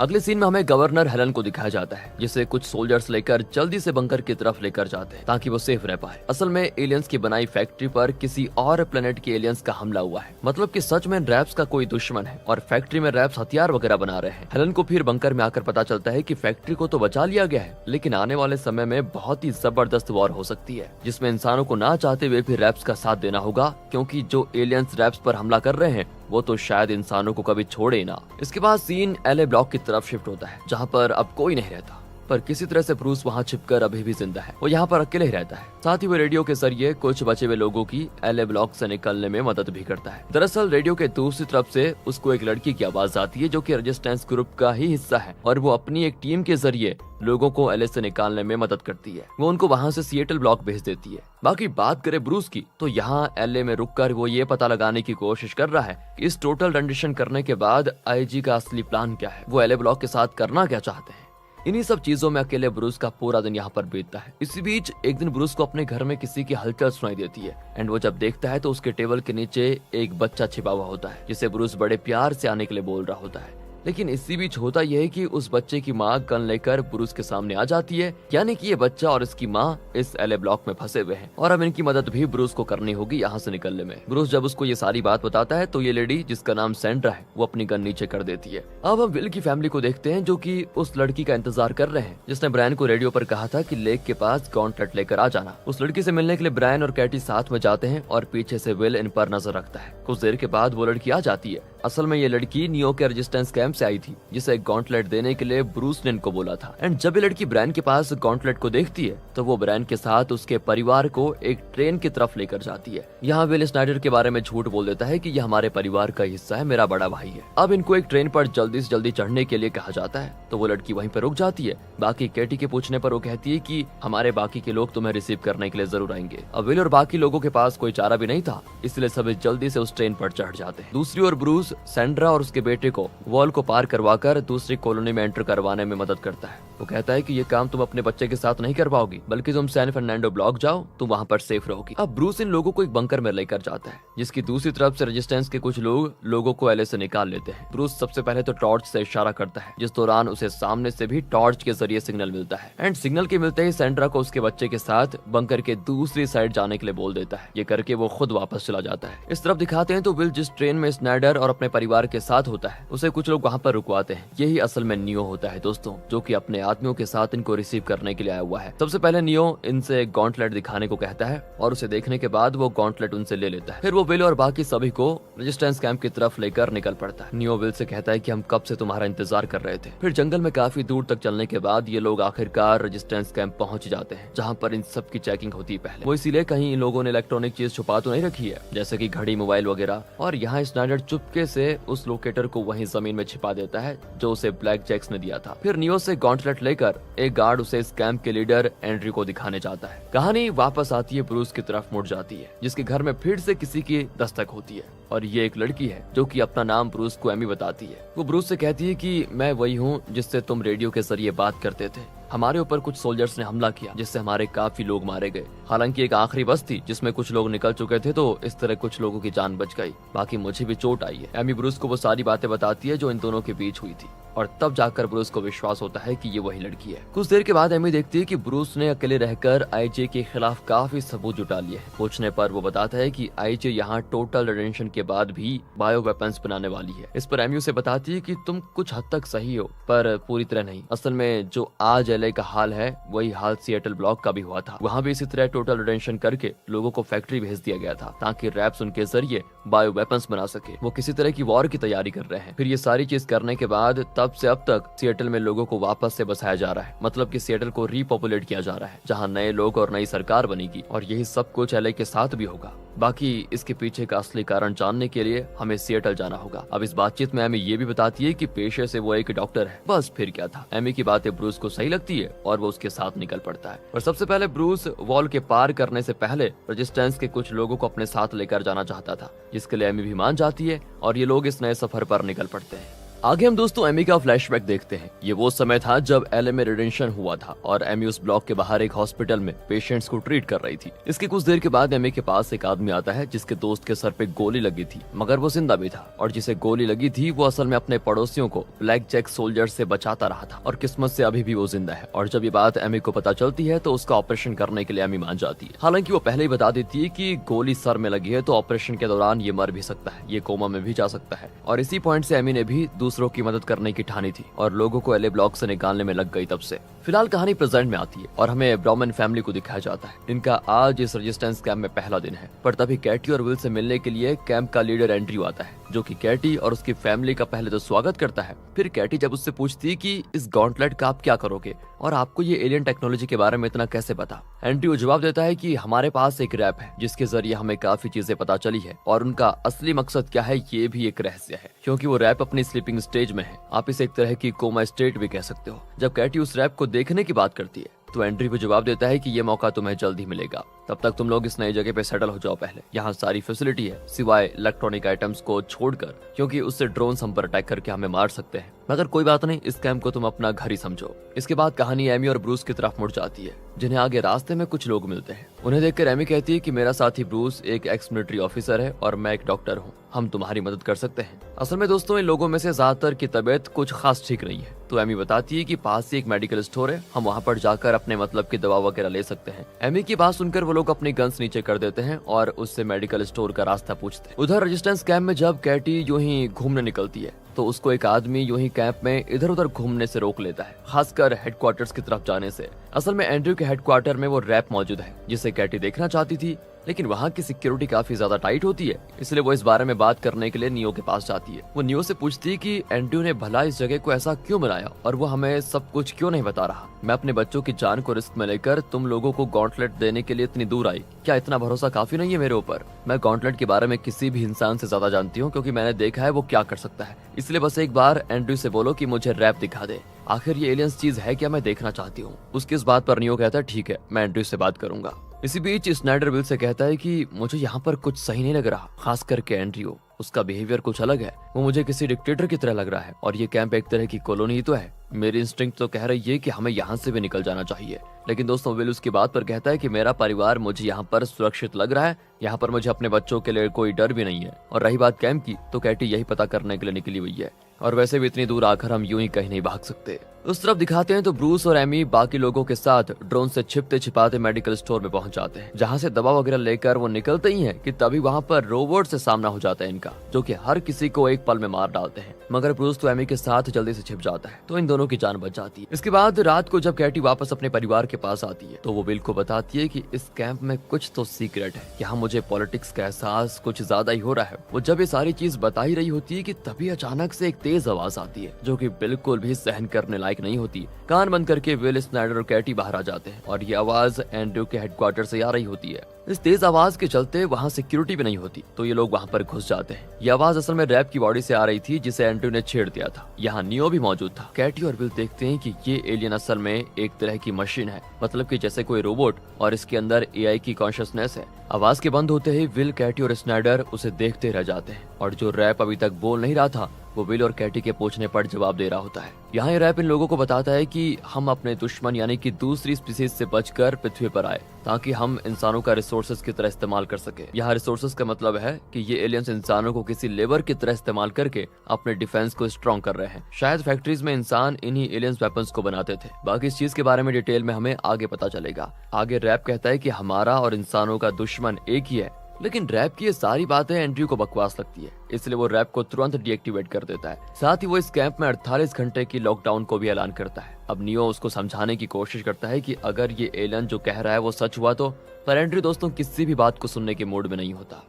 अगले सीन में हमें गवर्नर हेलन को दिखाया जाता है जिसे कुछ सोल्जर्स लेकर जल्दी से बंकर की तरफ लेकर जाते हैं ताकि वो सेफ रह पाए। असल में एलियंस की बनाई फैक्ट्री पर किसी और प्लेनेट के एलियंस का हमला हुआ है, मतलब कि सच में रैप्स का कोई दुश्मन है और फैक्ट्री में रैप्स हथियार वगैरह बना रहे हैं। हेलन को फिर बंकर में आकर पता चलता है कि फैक्ट्री को तो बचा लिया गया है, लेकिन आने वाले समय में बहुत ही जबरदस्त वॉर हो सकती है जिसमें इंसानों को ना चाहते हुए भी रैप्स का साथ देना होगा, क्योंकि जो एलियंस रैप्स पर हमला कर रहे हैं वो तो शायद इंसानों को कभी छोड़े ना। इसके बाद सीन एलए ब्लॉक की तरफ शिफ्ट होता है जहाँ पर अब कोई नहीं रहता, पर किसी तरह से ब्रूस वहाँ छिपकर अभी भी जिंदा है। वो यहाँ पर अकेले ही रहता है, साथ ही वो रेडियो के जरिए कुछ बचे हुए लोगों की एलए ब्लॉक से निकलने में मदद भी करता है। दरअसल रेडियो के दूसरी तरफ से उसको एक लड़की की आवाज आती है जो कि रेजिस्टेंस ग्रुप का ही हिस्सा है और वो अपनी एक टीम के जरिए लोगों को एलए से निकालने में मदद करती है। वो उनको वहाँ से सिएटल ब्लॉक भेज देती है। बाकी बात करें ब्रूस की, तो यहाँ एलए में रुककर वो ये पता लगाने की कोशिश कर रहा है कि इस टोटल रेंडिशन करने के बाद आईजी का असली प्लान क्या है, वो एलए ब्लॉक के साथ करना क्या चाहते हैं। इन्हीं सब चीजों में अकेले ब्रूस का पूरा दिन यहाँ पर बीतता है। इसी बीच एक दिन ब्रूस को अपने घर में किसी की हलचल सुनाई देती है एंड वो जब देखता है तो उसके टेबल के नीचे एक बच्चा छिपा हुआ होता है जिसे ब्रूस बड़े प्यार से आने के लिए बोल रहा होता है। लेकिन इसी बीच होता यह है कि उस बच्चे की माँ गन लेकर ब्रूस के सामने आ जाती है, यानी कि ये बच्चा और इसकी माँ इस एलए ब्लॉक में फंसे हुए हैं और अब इनकी मदद भी ब्रूस को करनी होगी यहाँ से निकलने में। ब्रूस जब उसको ये सारी बात बताता है तो ये लेडी जिसका नाम सैंड्रा है वो अपनी गन नीचे कर देती है। अब हम विल की फैमिली को देखते हैं जो कि उस लड़की का इंतजार कर रहे हैं जिसने ब्रायन को रेडियो पर कहा था कि लेक के पास गॉन्टलेट लेकर आ जाना। उस लड़की से मिलने के लिए ब्रायन और कैटी साथ में जाते हैं और पीछे से विल इन पर नजर रखता है। कुछ देर के बाद वो लड़की आ जाती है। असल में ये लड़की नियो के रेजिस्टेंस कैंप से आई थी जिसे गॉन्टलेट देने के लिए ब्रूस ने इनको बोला था। एंड जब ये लड़की ब्रायन के पास गॉन्टलेट को देखती है तो वो ब्रायन के साथ उसके परिवार को एक ट्रेन की तरफ लेकर जाती है। यहाँ विल स्नाइडर के बारे में झूठ बोल देता है कि ये हमारे परिवार का हिस्सा है, मेरा बड़ा भाई है। अब इनको एक ट्रेन पर जल्दी से जल्दी चढ़ने के लिए कहा जाता है तो वो लड़की वहीं पर रुक जाती है। बाकी कैटी के पूछने पर वो कहती है कि हमारे बाकी के लोग तुम्हें रिसीव करने के लिए जरूर आएंगे। अब विल और बाकी लोगों के पास कोई चारा भी नहीं था, इसलिए सभी जल्दी से उस ट्रेन पर चढ़ जाते हैं। दूसरी ओर ब्रूस सैंड्रा और उसके बेटे को वॉल को पार करवाकर दूसरी कॉलोनी में एंटर करवाने में मदद करता है। वो कहता है कि ये काम तुम अपने बच्चे के साथ नहीं कर पाओगी, बल्कि तुम सैन फर्नांडो ब्लॉक जाओ, तुम वहाँ पर सेफ रहोगी। अब ब्रूस इन लोगों को एक बंकर में लेकर जाता है जिसकी दूसरी तरफ से रेजिस्टेंस के कुछ लोग लोगों को एलए से निकाल लेते हैं। ब्रूस सबसे पहले तो टॉर्च से इशारा करता है, जिस दौरान उसे सामने से भी टॉर्च के जरिए सिग्नल मिलता है एंड सिग्नल के मिलते ही सैंड्रा को उसके बच्चे के साथ बंकर के दूसरी साइड जाने के लिए बोल देता है। ये करके वो खुद वापस चला जाता है। इस तरफ दिखाते हैं तो विल जिस ट्रेन में स्नाइडर और अपने परिवार के साथ होता है उसे कुछ लोग वहाँ पर रुकवाते हैं। यही असल में नियो होता है दोस्तों, जो कि अपने आदमियों के साथ इनको रिसीव करने के लिए आया हुआ है। सबसे पहले नियो इनसे गॉन्टलेट दिखाने को कहता है और उसे देखने के बाद वो गॉन्टलेट उनसे ले लेता है। फिर वो विल और बाकी सभी को रेजिस्टेंस कैंप की तरफ लेकर निकल पड़ता है। नियो विल से कहता है कि हम कब से तुम्हारा इंतजार कर रहे थे। फिर जंगल में काफी दूर तक चलने के बाद ये लोग आखिरकार रेजिस्टेंस कैंप पहुंच जाते हैं, जहाँ पर इन सब की चेकिंग होती है। पहले वो इसीलिए कहीं इन लोगों ने इलेक्ट्रॉनिक चीज छुपा तो नहीं रखी है, जैसे की घड़ी, मोबाइल वगैरह, और यहाँ स्नाइडर चुपके से उस लोकेटर को वहीं जमीन में छिपा देता है जो उसे ब्लैक जैक्स ने दिया था। फिर नियो से गॉन्टलेट लेकर एक गार्ड उसे इस कैंप के लीडर एंड्रयू को दिखाने जाता है। कहानी वापस आती है, ब्रूस की तरफ मुड़ जाती है जिसके घर में फिर से किसी की दस्तक होती है और ये एक लड़की है जो कि अपना नाम ब्रूस को एमी बताती है। वो ब्रूस से कहती है कि मैं वही हूँ जिससे तुम रेडियो के जरिए बात करते थे। हमारे ऊपर कुछ सोल्जर्स ने हमला किया जिससे हमारे काफी लोग मारे गए। हालांकि एक आखिरी बस थी जिसमें कुछ लोग निकल चुके थे, तो इस तरह कुछ लोगों की जान बच गई, बाकी मुझे भी चोट आई है। एमी ब्रूस को वो सारी बातें बताती है जो इन दोनों के बीच हुई थी, और तब जाकर ब्रूस को विश्वास होता है कि ये वही लड़की है। कुछ देर के बाद एमी देखती है कि ब्रूस ने अकेले रहकर आईजे के खिलाफ काफी सबूत जुटा लिए हैं। पूछने पर वो बताता है कि आईजे यहाँ टोटल रिडेंशन के बाद भी बायो वेपन्स बनाने वाली है। इस पर एमी उसे बताती है कि तुम कुछ हद तक सही हो, पर पूरी तरह नहीं। असल में जो आज एलए का हाल है वही हाल सिएटल ब्लॉक का भी हुआ था। वहाँ भी इसी तरह टोटल रिडेंशन करके लोगों को फैक्ट्री भेज दिया गया था ताकि रैप्स उनके जरिए बायो वेपन्स बना सके। वो किसी तरह की वॉर की तैयारी कर रहे हैं। फिर ये सारी चीज करने के बाद तब से अब तक सिएटल में लोगों को वापस से बसाया जा रहा है, मतलब कि सिएटल को रीपॉपुलेट किया जा रहा है, जहाँ नए लोग और नई सरकार बनेगी, और यही सब कुछ एलए के साथ भी होगा। बाकी इसके पीछे का असली कारण जानने के लिए हमें सिएटल जाना होगा। अब इस बातचीत में एमी ये भी बताती है कि पेशे से वो एक डॉक्टर है। बस फिर क्या था, एमी की बातें ब्रूस को सही लगती है और वो उसके साथ निकल पड़ता है। और सबसे पहले ब्रूस वॉल के पार करने से पहले रेजिस्टेंस के कुछ लोगों को अपने साथ लेकर जाना चाहता था, जिसके लिए एमी भी मान जाती है और ये लोग इस नए सफर पर निकल पड़ते हैं। आगे हम दोस्तों एमी का फ्लैशबैक देखते हैं। ये वो समय था जब एलए में रिडेंशन हुआ था और एमी उस ब्लॉक के बाहर एक हॉस्पिटल में पेशेंट्स को ट्रीट कर रही थी। इसके कुछ देर के बाद एमी के पास एक आदमी आता है जिसके दोस्त के सर पे गोली लगी थी, मगर वो जिंदा भी था, और जिसे गोली लगी थी वो असल में अपने पड़ोसियों को ब्लैक जैक सोल्जर से बचाता रहा था, और किस्मत से अभी भी वो जिंदा है। और जब ये बात एमी को पता चलती है तो उसका ऑपरेशन करने के लिए एमी मान जाती है। हालांकि वो पहले ही बता देती है कि गोली सर में लगी है तो ऑपरेशन के दौरान ये मर भी सकता है, ये कोमा में भी जा सकता है। और इसी पॉइंट से एमी ने भी दूसरों की मदद करने की ठानी थी और लोगों को एलए ब्लॉक से निकालने में लग गई तब से। फिलहाल कहानी प्रेजेंट में आती है और हमें ब्राउमन फैमिली को दिखाया जाता है। इनका आज इस रेजिस्टेंस कैंप में पहला दिन है, पर तभी कैटी और विल से मिलने के लिए कैंप का लीडर एंड्रयू आता है, जो कि कैटी और उसकी फैमिली का पहले तो स्वागत करता है। फिर कैटी जब उससे पूछती है कि इस गॉन्टलेट का आप क्या करोगे और आपको ये एलियन टेक्नोलॉजी के बारे में इतना कैसे पता, एंड्रयू जवाब देता है कि हमारे पास एक रैप है जिसके जरिए हमें काफी चीजें पता चली है, और उनका असली मकसद क्या है ये भी एक रहस्य है, क्योंकि वो रैप अपनी स्लीपिंग स्टेज में है। आप इसे एक तरह की कोमा स्टेट भी कह सकते हो। जब कैटी उस रैप को देखने की बात करती है तो एंड्रयू भी जवाब देता है कि ये मौका तुम्हें जल्द ही मिलेगा, तब तक तुम लोग इस नई जगह पे सेटल हो जाओ। पहले यहाँ सारी फैसिलिटी है सिवाय इलेक्ट्रॉनिक आइटम्स को छोड़कर, क्योंकि उससे ड्रोन्स हम पर अटैक करके हमें मार सकते हैं, मगर कोई बात नहीं, इस कैंप को तुम अपना घर ही समझो। इसके बाद कहानी एमी और ब्रूस की तरफ मुड़ जाती है, जिन्हें आगे रास्ते में कुछ लोग मिलते हैं। उन्हें देखकर एमी कहती है कि मेरा साथी ब्रूस एक एक्स मिलिट्री ऑफिसर है और मैं एक डॉक्टर हूँ, हम तुम्हारी मदद कर सकते हैं। असल में दोस्तों इन लोगों में से ज्यादातर की तबीयत कुछ खास ठीक नहीं है, तो एमी बताती है कि पास ही एक मेडिकल स्टोर है, हम वहाँ पर जाकर अपने मतलब की दवा वगैरह ले सकते हैं। एमी की बात सुनकर वो लोग अपनी गन्स नीचे कर देते हैं और उससे मेडिकल स्टोर का रास्ता पूछते हैं। उधर रेजिस्टेंस कैंप में जब कैटी यूं ही घूमने निकलती है तो उसको एक आदमी यूं ही कैंप में इधर उधर घूमने से रोक लेता है, खासकर हेडक्वार्टर्स की तरफ जाने से। असल में एंड्रयू के हेडक्वार्टर में वो रैप मौजूद है जिसे कैटी देखना चाहती थी, लेकिन वहाँ की सिक्योरिटी काफी ज्यादा टाइट होती है, इसलिए वो इस बारे में बात करने के लिए नियो के पास जाती है। वो नियो से पूछती है कि एंड्रयू ने भला इस जगह को ऐसा क्यों बनाया और वो हमें सब कुछ क्यों नहीं बता रहा। मैं अपने बच्चों की जान को रिस्क में लेकर तुम लोगों को गॉन्टलेट देने के लिए इतनी दूर आई, क्या इतना भरोसा काफी नहीं है मेरे ऊपर? मैं गॉन्टलेट के बारे में किसी भी इंसान से ज्यादा जानती हूँ, क्योंकि मैंने देखा है वो क्या कर सकता है, इसलिए बस एक बार एंड्रयू से बोलो कि मुझे रैप दिखा दे, आखिर ये एलियंस चीज है क्या, मैं देखना चाहती हूँ। उसकी इस बात पर नियो कहता है ठीक है, मैं एंड्रयू से बात करूंगा। इसी बीच स्नाइडर विल से कहता है कि मुझे यहाँ पर कुछ सही नहीं लग रहा, खास करके एंड्रयू, उसका बिहेवियर कुछ अलग है, वो मुझे किसी डिक्टेटर की तरह लग रहा है, और ये कैंप एक तरह की कॉलोनी ही तो है। मेरी इंस्टिंक्ट तो कह रही है कि हमें यहाँ से भी निकल जाना चाहिए, लेकिन दोस्तों विल उसकी बात पर कहता है कि मेरा परिवार मुझे यहाँ पर सुरक्षित लग रहा है, यहाँ पर मुझे अपने बच्चों के लिए कोई डर भी नहीं है। और रही बात कैंप की, तो कैटी यही पता करने के लिए निकली हुई है, और वैसे भी इतनी दूर आकर हम यूं ही कहीं नहीं भाग सकते। उस तरफ दिखाते हैं तो ब्रूस और एमी बाकी लोगों के साथ ड्रोन से छिपते छिपाते मेडिकल स्टोर में पहुंच जाते हैं, जहां से दवा वगैरह लेकर वो निकलते ही हैं कि तभी वहां पर रोबोट से सामना हो जाता है इनका, जो कि हर किसी को एक पल में मार डालते हैं। मगर ब्रूस तो एमी के साथ जल्दी से छिप जाता है, तो इन दोनों की जान बच जाती है। इसके बाद रात को जब कैटी वापस अपने परिवार के पास आती है तो वो विल को बताती है कि इस कैंप में कुछ तो सीक्रेट है, यहाँ मुझे पॉलिटिक्स का एहसास कुछ ज्यादा ही हो रहा है। वो जब ये सारी चीज बता ही रही होती है कि तभी अचानक से एक तेज आवाज आती है, जो कि बिल्कुल भी सहन करने लायक नहीं होती। कान बंद करके विल, स्नाइडर और कैटी बाहर आ जाते हैं और ये आवाज एंड्रयू के हेडक्वार्टर से आ रही होती है। इस तेज आवाज के चलते वहाँ सिक्योरिटी भी नहीं होती, तो ये लोग वहाँ पर घुस जाते हैं। ये आवाज असल में रैप की बॉडी से आ रही थी जिसे एंड्रयू ने छेड़ दिया था। यहाँ नियो भी मौजूद था। कैटी और विल देखते हैं कि ये एलियन असल में एक तरह की मशीन है, मतलब कि जैसे कोई रोबोट, और इसके अंदर एआई की कॉन्शियसनेस है। आवाज के बंद होते ही विल, कैटी और स्नाइडर उसे देखते रह जाते हैं, और जो रैप अभी तक बोल नहीं रहा था वो विल और कैटी के पूछने पर जवाब दे रहा होता है। यहाँ ये रैप इन लोगों को बताता है कि हम अपने दुश्मन यानी कि दूसरी स्पीसीज से बचकर पृथ्वी पर आए ताकि हम इंसानों का रिसोर्सेज की तरह इस्तेमाल कर सके। यहाँ रिसोर्सेज का मतलब है कि ये एलियंस इंसानों को किसी लेबर की तरह इस्तेमाल करके अपने डिफेंस को स्ट्रॉन्ग कर रहे हैं। शायद फैक्ट्रीज में इंसान इन्हीं एलियंस वेपन्स को बनाते थे। बाकी इस चीज के बारे में डिटेल में हमें आगे पता चलेगा। आगे रैप कहता है कि हमारा और इंसानों का दुश्मन एक ही है, लेकिन रैप की ये सारी बातें एंड्रयू को बकवास लगती है, इसलिए वो रैप को तुरंत डीएक्टिवेट कर देता है। साथ ही वो इस कैंप में 48 घंटे की लॉकडाउन को भी ऐलान करता है। अब नियो उसको समझाने की कोशिश करता है कि अगर ये एलन जो कह रहा है वो सच हुआ तो, पर एंड्रयू दोस्तों किसी भी बात को सुनने के मूड में नहीं होता।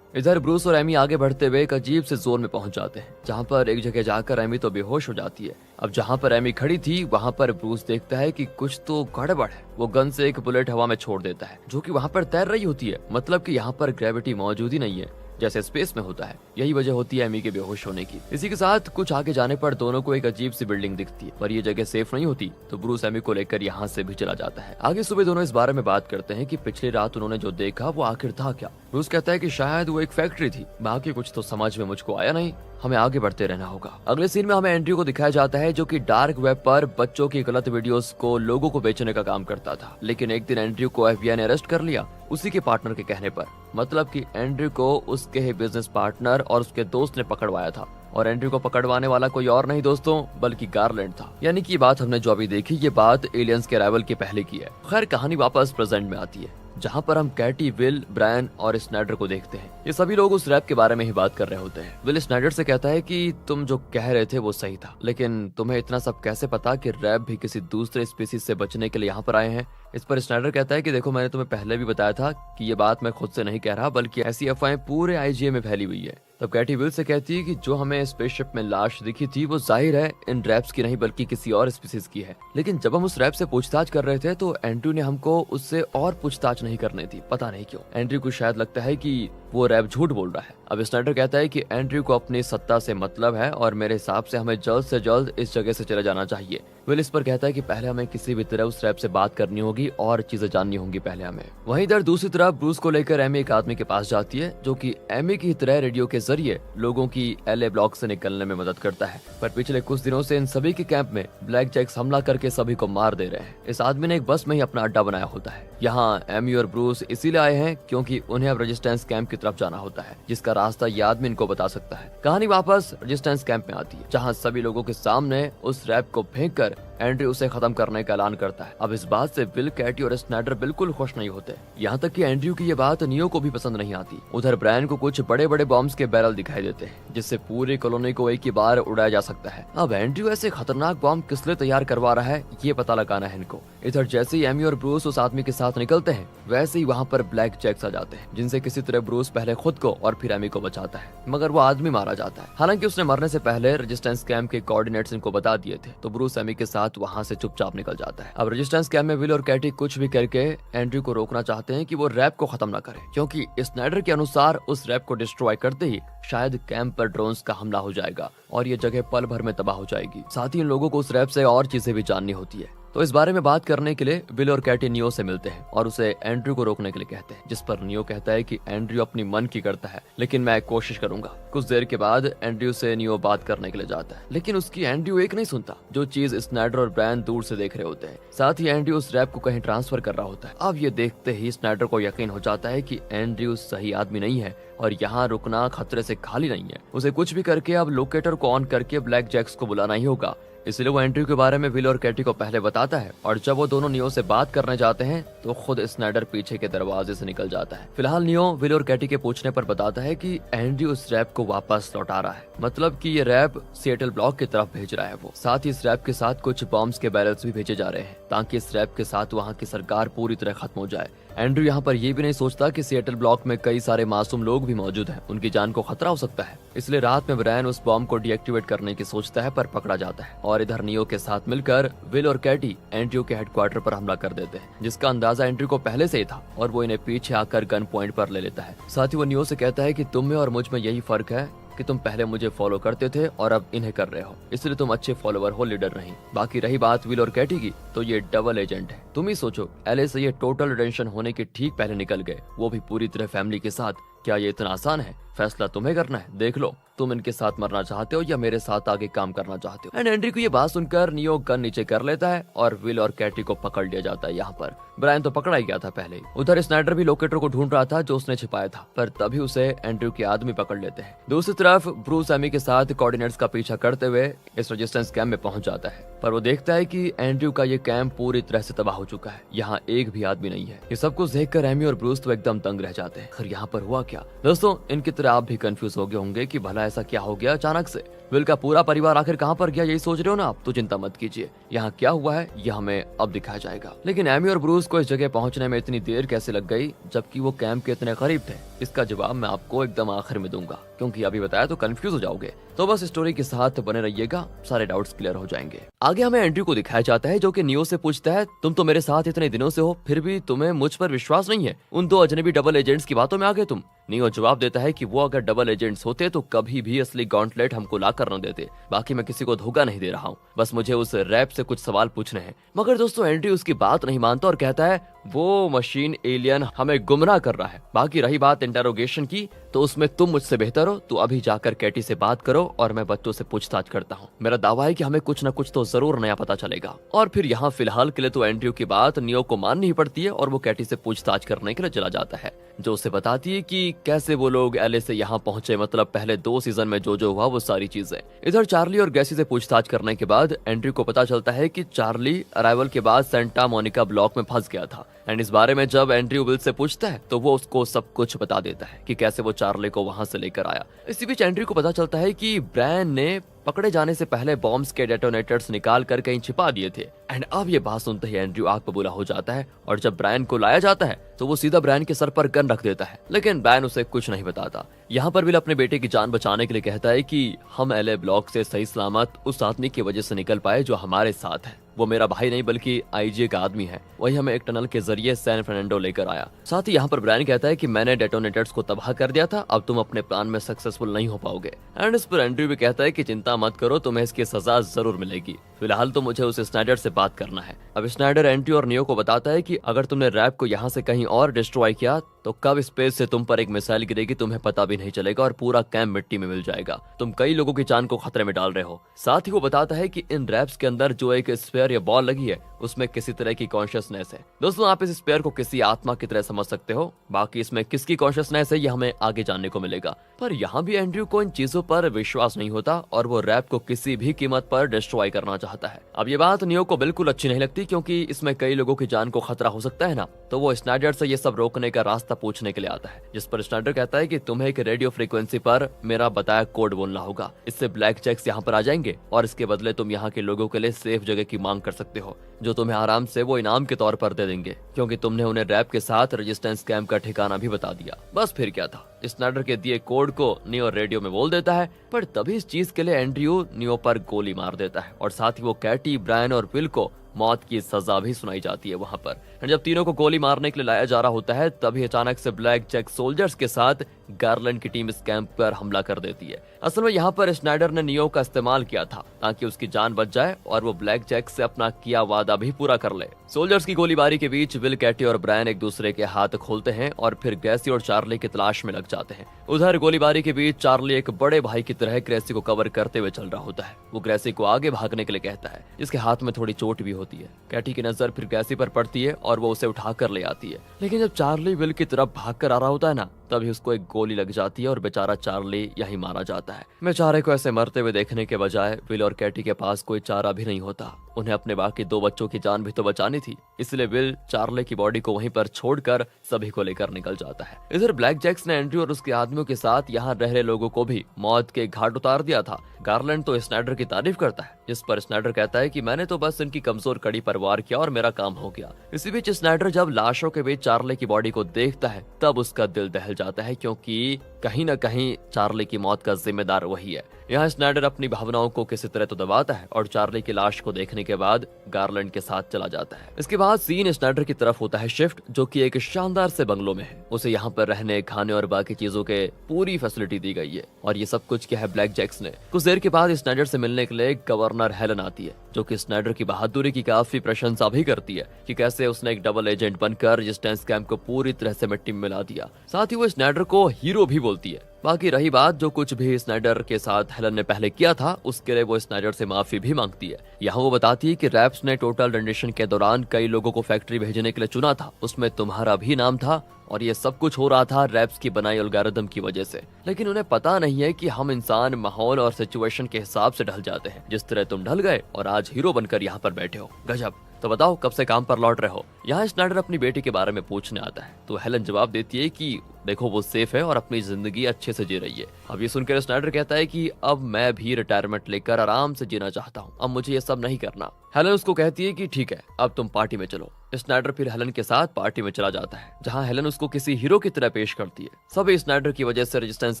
इधर ब्रूस और एमी आगे बढ़ते हुए एक अजीब से जोन में पहुंच जाते हैं, जहां पर एक जगह जाकर एमी तो बेहोश हो जाती है। अब जहां पर एमी खड़ी थी वहां पर ब्रूस देखता है कि कुछ तो गड़बड़ है। वो गन से एक बुलेट हवा में छोड़ देता है जो कि वहां पर तैर रही होती है, मतलब कि यहाँ पर ग्रेविटी मौजूद ही नहीं है जैसे स्पेस में होता है। यही वजह होती है एमी के बेहोश होने की। इसी के साथ कुछ आगे जाने पर दोनों को एक अजीब सी बिल्डिंग दिखती है, पर ये जगह सेफ नहीं होती, तो ब्रूस एमी को लेकर यहाँ से भी चला जाता है। आगे सुबह दोनों इस बारे में बात करते हैं कि पिछली रात उन्होंने जो देखा वो आखिर था क्या। ब्रूस कहता है कि शायद वो एक फैक्ट्री थी, बाकी कुछ तो समझ में मुझको आया नहीं, हमें आगे बढ़ते रहना होगा। अगले सीन में हमें एंड्रयू को दिखाया जाता है जो कि डार्क वेब पर बच्चों की गलत वीडियोस को लोगों को बेचने का काम करता था। लेकिन एक दिन एंड्रयू को एफबीआई ने अरेस्ट कर लिया उसी के पार्टनर के कहने पर। मतलब कि एंड्रयू को उसके ही बिजनेस पार्टनर और उसके दोस्त ने पकड़वाया था, और एंड्रयू को पकड़वाने वाला कोई और नहीं दोस्तों बल्कि गारलैंड था। यानी कि बात हमने जो अभी देखी ये बात एलियंस के अराइवल के पहले की है। खैर कहानी वापस प्रेजेंट में आती है, जहाँ पर हम कैटी, विल, ब्रायन और स्नाइडर को देखते हैं। ये सभी लोग उस रैप के बारे में ही बात कर रहे होते हैं। विल स्नाइडर से कहता है कि तुम जो कह रहे थे वो सही था, लेकिन तुम्हें इतना सब कैसे पता कि रैप भी किसी दूसरे स्पीसीज से बचने के लिए यहाँ पर आए हैं। इस पर स्नाइडर कहता है कि देखो मैंने तुम्हें पहले भी बताया था कि ये बात मैं खुद से नहीं कह रहा, बल्कि ऐसी अफवाहें पूरे आईजीए में फैली हुई है। तब कैटी विल से कहती है कि जो हमें स्पेसशिप में लाश दिखी थी वो जाहिर है इन रैप्स की नहीं बल्कि किसी और स्पीसीज की है। लेकिन जब हम उस रैप से पूछताछ कर रहे थे तो एंड्रयू ने हमको उससे और पूछताछ नहीं करनी थी, पता नहीं क्यों। एंड्रयू को शायद लगता है कि वो रैप झूठ बोल रहा है। अब स्नाइडर कहता है कि एंड्रयू को अपनी सत्ता से मतलब है और मेरे हिसाब से हमें जल्द से जल्द इस जगह से चले जाना चाहिए। विल इस पर कहता है कि पहले हमें किसी भी तरह उस रैप से बात करनी होगी और चीजें जाननी होंगी पहले हमें। वहीं इधर दूसरी तरफ ब्रूस को लेकर एमी एक आदमी के पास जाती है जो कि एमी की तरह रेडियो के जरिए लोगों की एलए ब्लॉक से निकलने में मदद करता है। पर पिछले कुछ दिनों से इन सभी के कैंप में ब्लैक जैक्स हमला करके सभी को मार दे रहे हैं। इस आदमी ने एक बस में ही अपना अड्डा बनाया होता है। यहाँ एमी और ब्रूस इसीलिए आए हैं क्योंकि उन्हें अब रेजिस्टेंस कैंप की तरफ जाना होता है, जिसका रास्ता ये आदमी इनको बता सकता है। कहानी वापस रेजिस्टेंस कैंप में आती है, जहाँ सभी लोगों के सामने उस रैप को फेंक कर एंड्रयू उसे खत्म करने का ऐलान करता है। अब इस बात से विल, कैटी और स्नाइडर बिल्कुल खुश नहीं होते। यहाँ तक कि एंड्रयू की ये बात नियो को भी पसंद नहीं आती। उधर ब्रायन को कुछ बड़े बड़े बॉम्ब्स के बैरल दिखाई देते हैं जिससे पूरी कॉलोनी को एक ही बार उड़ाया जा सकता है। अब एंड्रयू ऐसे खतरनाक बॉम्ब किस लिए तैयार करवा रहा है ये पता लगाना है इनको। इधर जैसे ही एमी और ब्रूस उस आदमी के साथ निकलते हैं वैसे ही वहाँ पर ब्लैक जैक्स आ जाते हैं, जिनसे किसी तरह ब्रूस पहले खुद को और फिर एमी को बचाता है, मगर वो आदमी मारा जाता है। हालांकि उसने मरने से पहले रेजिस्टेंस कैंप के कोऑर्डिनेट्स इनको बता दिए थे, तो ब्रूस एमी के साथ वहाँ से चुपचाप निकल जाता है। अब रेजिस्टेंस कैंप में विल और कैटी कुछ भी करके एंड्रयू को रोकना चाहते हैं कि वो रैप को खत्म ना करे, क्योंकि स्नाइडर के अनुसार उस रैप को डिस्ट्रॉय करते ही शायद कैंप पर ड्रोन्स का हमला हो जाएगा और ये जगह पल भर में तबाह हो जाएगी। साथ ही इन लोगों को उस रैप से और चीजें भी जाननी होती है। तो इस बारे में बात करने के लिए विल और कैटी नियो से मिलते हैं और उसे एंड्रयू को रोकने के लिए कहते हैं, जिस पर नियो कहता है कि एंड्रयू अपनी मन की करता है, लेकिन मैं कोशिश करूंगा। कुछ देर के बाद एंड्रयू से नियो बात करने के लिए जाता है, लेकिन उसकी एंड्रयू एक नहीं सुनता, जो चीज स्नाइडर और ब्रायन दूर से देख रहे होते हैं। साथ ही एंड्रयू उस रैप को कहीं ट्रांसफर कर रहा होता है। अब ये देखते ही स्नाइडर को यकीन हो जाता है कि एंड्रयू सही आदमी नहीं है और यहाँ रुकना खतरे से खाली नहीं है। उसे कुछ भी करके अब लोकेटर को ऑन करके ब्लैक जैक्स को बुलाना ही होगा। इसलिए वो एंड्रयू के बारे में विल और कैटी को पहले बताता है, और जब वो दोनों नियो से बात करने जाते हैं तो खुद स्नाइडर पीछे के दरवाजे से निकल जाता है। फिलहाल नियो विल और कैटी के पूछने पर बताता है कि एंड्रयू उस रैप को वापस लौटा रहा है, मतलब कि ये रैप सिएटल ब्लॉक की तरफ भेज रहा है वो। साथ ही इस रैप के साथ कुछ बॉम्ब्स के बैरल्स भी भेजे जा रहे हैं ताकि इस रैप के साथ वहाँ की सरकार पूरी तरह खत्म हो जाए। एंड्रयू यहाँ पर ये भी नहीं सोचता कि सिएटल ब्लॉक में कई सारे मासूम लोग भी मौजूद हैं, उनकी जान को खतरा हो सकता है। इसलिए रात में ब्रायन उस बॉम्ब को डीएक्टिवेट करने की सोचता है, पर पकड़ा जाता है। और इधर नियो के साथ मिलकर विल और कैटी एंड्रयू के हेडक्वार्टर पर हमला कर देते हैं, जिसका अंदाजा एंड्रयू को पहले से ही था, और वो इन्हें पीछे आकर गन पॉइंट पर ले लेता है। साथ ही वो नियो से कहता है कि तुम में और मुझ में यही फर्क है कि तुम पहले मुझे फॉलो करते थे और अब इन्हें कर रहे हो, इसलिए तुम अच्छे फॉलोवर हो, लीडर नहीं। बाकी रही बात विल और कैटी की, तो ये डबल एजेंट है। तुम ही सोचो, एलए से ये टोटल रिडेंशन होने के ठीक पहले निकल गए, वो भी पूरी तरह फैमिली के साथ। क्या ये इतना आसान है? फैसला तुम्हें करना है। देख लो, तुम इनके साथ मरना चाहते हो या मेरे साथ आगे काम करना चाहते हो। एंड एंड्री को ये बात सुनकर नियो गन नीचे कर लेता है और विल और कैटी को पकड़ लिया जाता है। यहाँ पर ब्रायन तो पकड़ा ही गया था पहले ही। उधर स्नाइडर भी लोकेटर को ढूंढ रहा था जो उसने छिपाया था, पर तभी उसे एंड्रयू के आदमी पकड़ लेते हैं। दूसरी तरफ ब्रूस एमी के साथ कोऑर्डिनेट्स का पीछा करते हुए इस रेजिस्टेंस कैंप में पहुंच जाता है, पर वो देखता है कि एंड्रयू का ये कैंप पूरी तरह से तबाह हो चुका है। यहाँ एक भी आदमी नहीं है। ये सब कुछ देखकर एमी और ब्रूस तो एकदम दंग रह जाते हैं। खैर यहाँ पर हुआ क्या? दोस्तों, इनकी तरह आप भी कंफ्यूज हो गए होंगे कि भला ऐसा क्या हो गया अचानक से। विल का पूरा परिवार आखिर कहाँ पर गया, यही सोच रहे हो ना आप? तो चिंता मत कीजिए, यहाँ क्या हुआ है यह हमें अब दिखाया जाएगा। लेकिन एमी और ब्रूस को इस जगह पहुंचने में इतनी देर कैसे लग गई जबकि वो कैंप के इतने करीब थे? इसका जवाब मैं आपको एकदम आखिर में दूंगा, क्योंकि अभी बताया तो कंफ्यूज हो जाओगे। तो बस स्टोरी के साथ बने रहिएगा, सारे डाउट्स क्लियर हो जाएंगे। आगे हमें एंड्रयू को दिखाया जाता है जो कि नियो से पूछता है, तुम तो मेरे साथ इतने दिनों से हो, फिर भी तुम्हें मुझ पर विश्वास नहीं है? उन दो अजनबी डबल एजेंट्स की बातों में आ गए तुम। नियो जवाब देता है कि वो अगर डबल एजेंट्स होते तो कभी भी असली गॉन्टलेट हमको ला कर न देते। बाकी मैं किसी को धोखा नहीं दे रहा हूँ, बस मुझे उस रैप से कुछ सवाल पूछने हैं। मगर दोस्तों, एंड्रयू उसकी बात नहीं मानता और कहता है वो मशीन एलियन हमें गुमराह कर रहा है। बाकी रही बात इंटेरोगेशन की, तो उसमें तुम मुझसे बेहतर हो। तो अभी जाकर कैटी से बात करो और मैं बच्चों से पूछताछ करता हूँ। मेरा दावा है कि हमें कुछ न कुछ तो जरूर नया पता चलेगा। और फिर यहाँ फिलहाल के लिए तो एंड्रयू की बात नियो को माननी ही पड़ती है और वो कैटी से पूछताछ करने के लिए चला जाता है, जो उसे बताती है कि कैसे वो लोग एलए से यहाँ पहुंचे, मतलब पहले 2 सीजन में जो हुआ वो सारी चीजें। इधर चार्ली और गैसी से पूछताछ करने के बाद एंड्रयू को पता चलता है कि चार्ली अराइवल के बाद सेंटा मोनिका ब्लॉक में फंस गया था। एंड इस बारे में जब एंड्रयू विल से पूछता है तो वो उसको सब कुछ बता देता है कि कैसे वो चार्ली को वहां से लेकर आया। इसी बीच एंड्रयू को पता चलता है कि ब्रायन ने पकड़े जाने से पहले बॉम्ब्स के डेटोनेटर्स निकाल कर कहीं छिपा दिए थे। एंड अब ये बात सुनते ही एंड्रयू आग बबूला हो जाता है और जब ब्रायन को लाया जाता है तो वो सीधा ब्रायन के सर पर गन रख देता है, लेकिन ब्रायन उसे कुछ नहीं बताता। यहाँ पर विल अपने बेटे की जान बचाने के लिए कहता है कि हम एलए ब्लॉक से सही सलामत उस आदमी की वजह से निकल पाए जो हमारे साथ है। वो मेरा भाई नहीं बल्कि आईजी का आदमी है, वही हमें एक टनल के जरिए सैन फर्नांडो लेकर आया। साथ ही यहाँ पर ब्रायन कहता है कि मैंने डेटोनेटर्स को तबाह कर दिया था, अब तुम अपने प्लान में सक्सेसफुल नहीं हो पाओगे। एंड इस पर एंड्रयू भी कहता है कि चिंता मत करो, तुम्हें इसकी सजा जरूर मिलेगी। फिलहाल तो मुझे उस स्नाइडर से बात करना है। अब स्नाइडर एंड्रयू और नियो को बताता है कि अगर तुमने रैप को यहाँ से कहीं और डिस्ट्रॉय किया तो कब स्पेस से तुम पर एक मिसाइल गिरेगी तुम्हें पता भी नहीं चलेगा और पूरा कैंप मिट्टी में मिल जाएगा। तुम कई लोगों की जान को खतरे में डाल रहे हो। साथ ही वो बताता है कि इन रैप्स के अंदर जो एक स्पेयर या बॉल लगी है उसमें किसी तरह की कॉन्शियसनेस है। दोस्तों, आप इस स्पेयर को किसी आत्मा की तरह समझ सकते हो। बाकी इसमें किसकी कॉन्शियसनेस है ये हमें आगे जानने को मिलेगा। पर यहाँ भी एंड्रयू को इन चीजों पर विश्वास नहीं होता और वो रैप को किसी भी कीमत पर डिस्ट्रॉय करना चाहता है। अब ये बात नियो को बिल्कुल अच्छी नहीं लगती, क्योंकि इसमें कई लोगों की जान को खतरा हो सकता है ना। तो वो स्नाइडर से ये सब रोकने का रास्ता पूछने के लिए आता है, जिस पर स्नाइडर कहता है कि तुम्हें एक रेडियो फ्रीक्वेंसी पर मेरा बताया कोड बोलना होगा। इससे ब्लैक जैक्स यहाँ पर आ जाएंगे और इसके बदले तुम यहाँ के लोगों के लिए सेफ जगह की मांग कर सकते हो, जो तुम्हें आराम से वो इनाम के तौर पर दे देंगे, क्योंकि तुमने उन्हें रैप के साथ रेजिस्टेंस कैंप का ठिकाना भी बता दिया। बस फिर क्या था, स्नाइडर के दिए कोड को नियो रेडियो में बोल देता है। पर तभी इस चीज के लिए एंड्रयू नियो पर गोली मार देता है और साथ ही वो कैटी, ब्रायन और विल को मौत की सजा भी सुनाई जाती है वहां पर। जब तीनों को गोली मारने के लिए लाया जा रहा होता है तभी अचानक से ब्लैक जैक सोल्जर्स के साथ गार्लैंड की टीम इस कैंप पर हमला कर देती है। असल में यहाँ पर स्नाइडर ने नियो का इस्तेमाल किया था ताकि उसकी जान बच जाए और वो ब्लैक जैक से अपना किया वादा भी पूरा कर ले। सोल्जर्स की गोलीबारी के बीच विल, कैटी और ब्रायन एक दूसरे के हाथ खोलते हैं और फिर ग्रेसी और चार्ली की तलाश में लग जाते हैं। उधर गोलीबारी के बीच चार्ली एक बड़े भाई की तरह ग्रेसी को कवर करते हुए चल रहा होता है। वो ग्रेसी को आगे भागने के लिए कहता है, जिसके हाथ में थोड़ी चोट भी होती है। कैटी की नजर फिर ग्रेसी पर पड़ती है और वो उसे उठाकर ले आती है, लेकिन जब चार्ली विल की तरफ भागकर आ रहा होता है ना, तभी उसको एक गोली लग जाती है और बेचारा चार्ली यहीं मारा जाता है। बेचारे को ऐसे मरते हुए देखने के बजाय विल और कैटी के पास कोई चारा भी नहीं होता। उन्हें अपने बाकी 2 बच्चों की जान भी तो बचानी थी, इसलिए विल चार्ली की बॉडी को वहीं पर छोड़कर सभी को लेकर निकल जाता है। इधर ब्लैक जैक्स ने एंड्रयू और उसके आदमियों के साथ यहाँ रह रहे लोगों को भी मौत के घाट उतार दिया था। गार्लैंड तो स्नाइडर की तारीफ करता है, जिस पर स्नाइडर कहता है कि मैंने तो बस इनकी कमजोर कड़ी पर वार किया और मेरा काम हो गया। इसी बीच स्नाइडर जब लाशों के बीच चार्ली की बॉडी को देखता है तब उसका दिल दहल जाता है, क्योंकि कहीं न कहीं चार्ली की मौत का जिम्मेदार वही है। यहाँ स्नाइडर अपनी भावनाओं को किसी तरह तो दबाता है और चार्ली की लाश को देखने के बाद गारलैंड के साथ चला जाता है। इसके बाद सीन स्नाइडर की तरफ होता है शिफ्ट, जो कि एक शानदार से बंगलों में है। उसे यहाँ पर रहने, खाने और बाकी चीजों के पूरी फैसिलिटी दी गई है और ये सब कुछ किया है ब्लैक जैक्स ने। कुछ देर के बाद स्नाइडर से मिलने के लिए गवर्नर हेलन आती है, जो कि स्नाइडर की बहादुरी की काफी प्रशंसा भी करती है कि कैसे उसने एक डबल एजेंट बनकर रेजिस्टेंस कैंप को पूरी तरह से मिट्टी में मिला दिया। साथ ही वो स्नाइडर को हीरो भी बोलती है। बाकी रही बात जो कुछ भी स्नाइडर के साथ हेलन ने पहले किया था, उसके लिए वो स्नाइडर से माफी भी मांगती है। यहाँ वो बताती है कि रैप्स ने टोटल रेंडिशन के दौरान कई लोगों को फैक्ट्री भेजने के लिए चुना था, उसमें तुम्हारा भी नाम था और ये सब कुछ हो रहा था रैप्स की बनाई एल्गोरिथम की वजह से। लेकिन उन्हें पता नहीं है कि हम इंसान माहौल और सिचुएशन के हिसाब से ढल जाते हैं, जिस तरह तुम ढल गए और आज हीरो बनकर यहाँ पर बैठे हो। गजब। तो बताओ कब से काम पर लौट रहे हो? यहाँ स्नाइडर अपनी बेटी के बारे में पूछने आता है तो हेलन जवाब देती है कि देखो वो सेफ है और अपनी जिंदगी अच्छे से जी रही है। अब ये सुनकर स्नाइडर कहता है कि अब मैं भी रिटायरमेंट लेकर आराम से जीना चाहता हूँ, अब मुझे ये सब नहीं करना। हेलन उसको कहती है कि ठीक है, अब तुम पार्टी में चलो। स्नाइडर फिर हेलन के साथ पार्टी में चला जाता है, जहाँ हेलन उसको किसी हीरो की तरह पेश करती है। सभी स्नाइडर की वजह से रेजिस्टेंस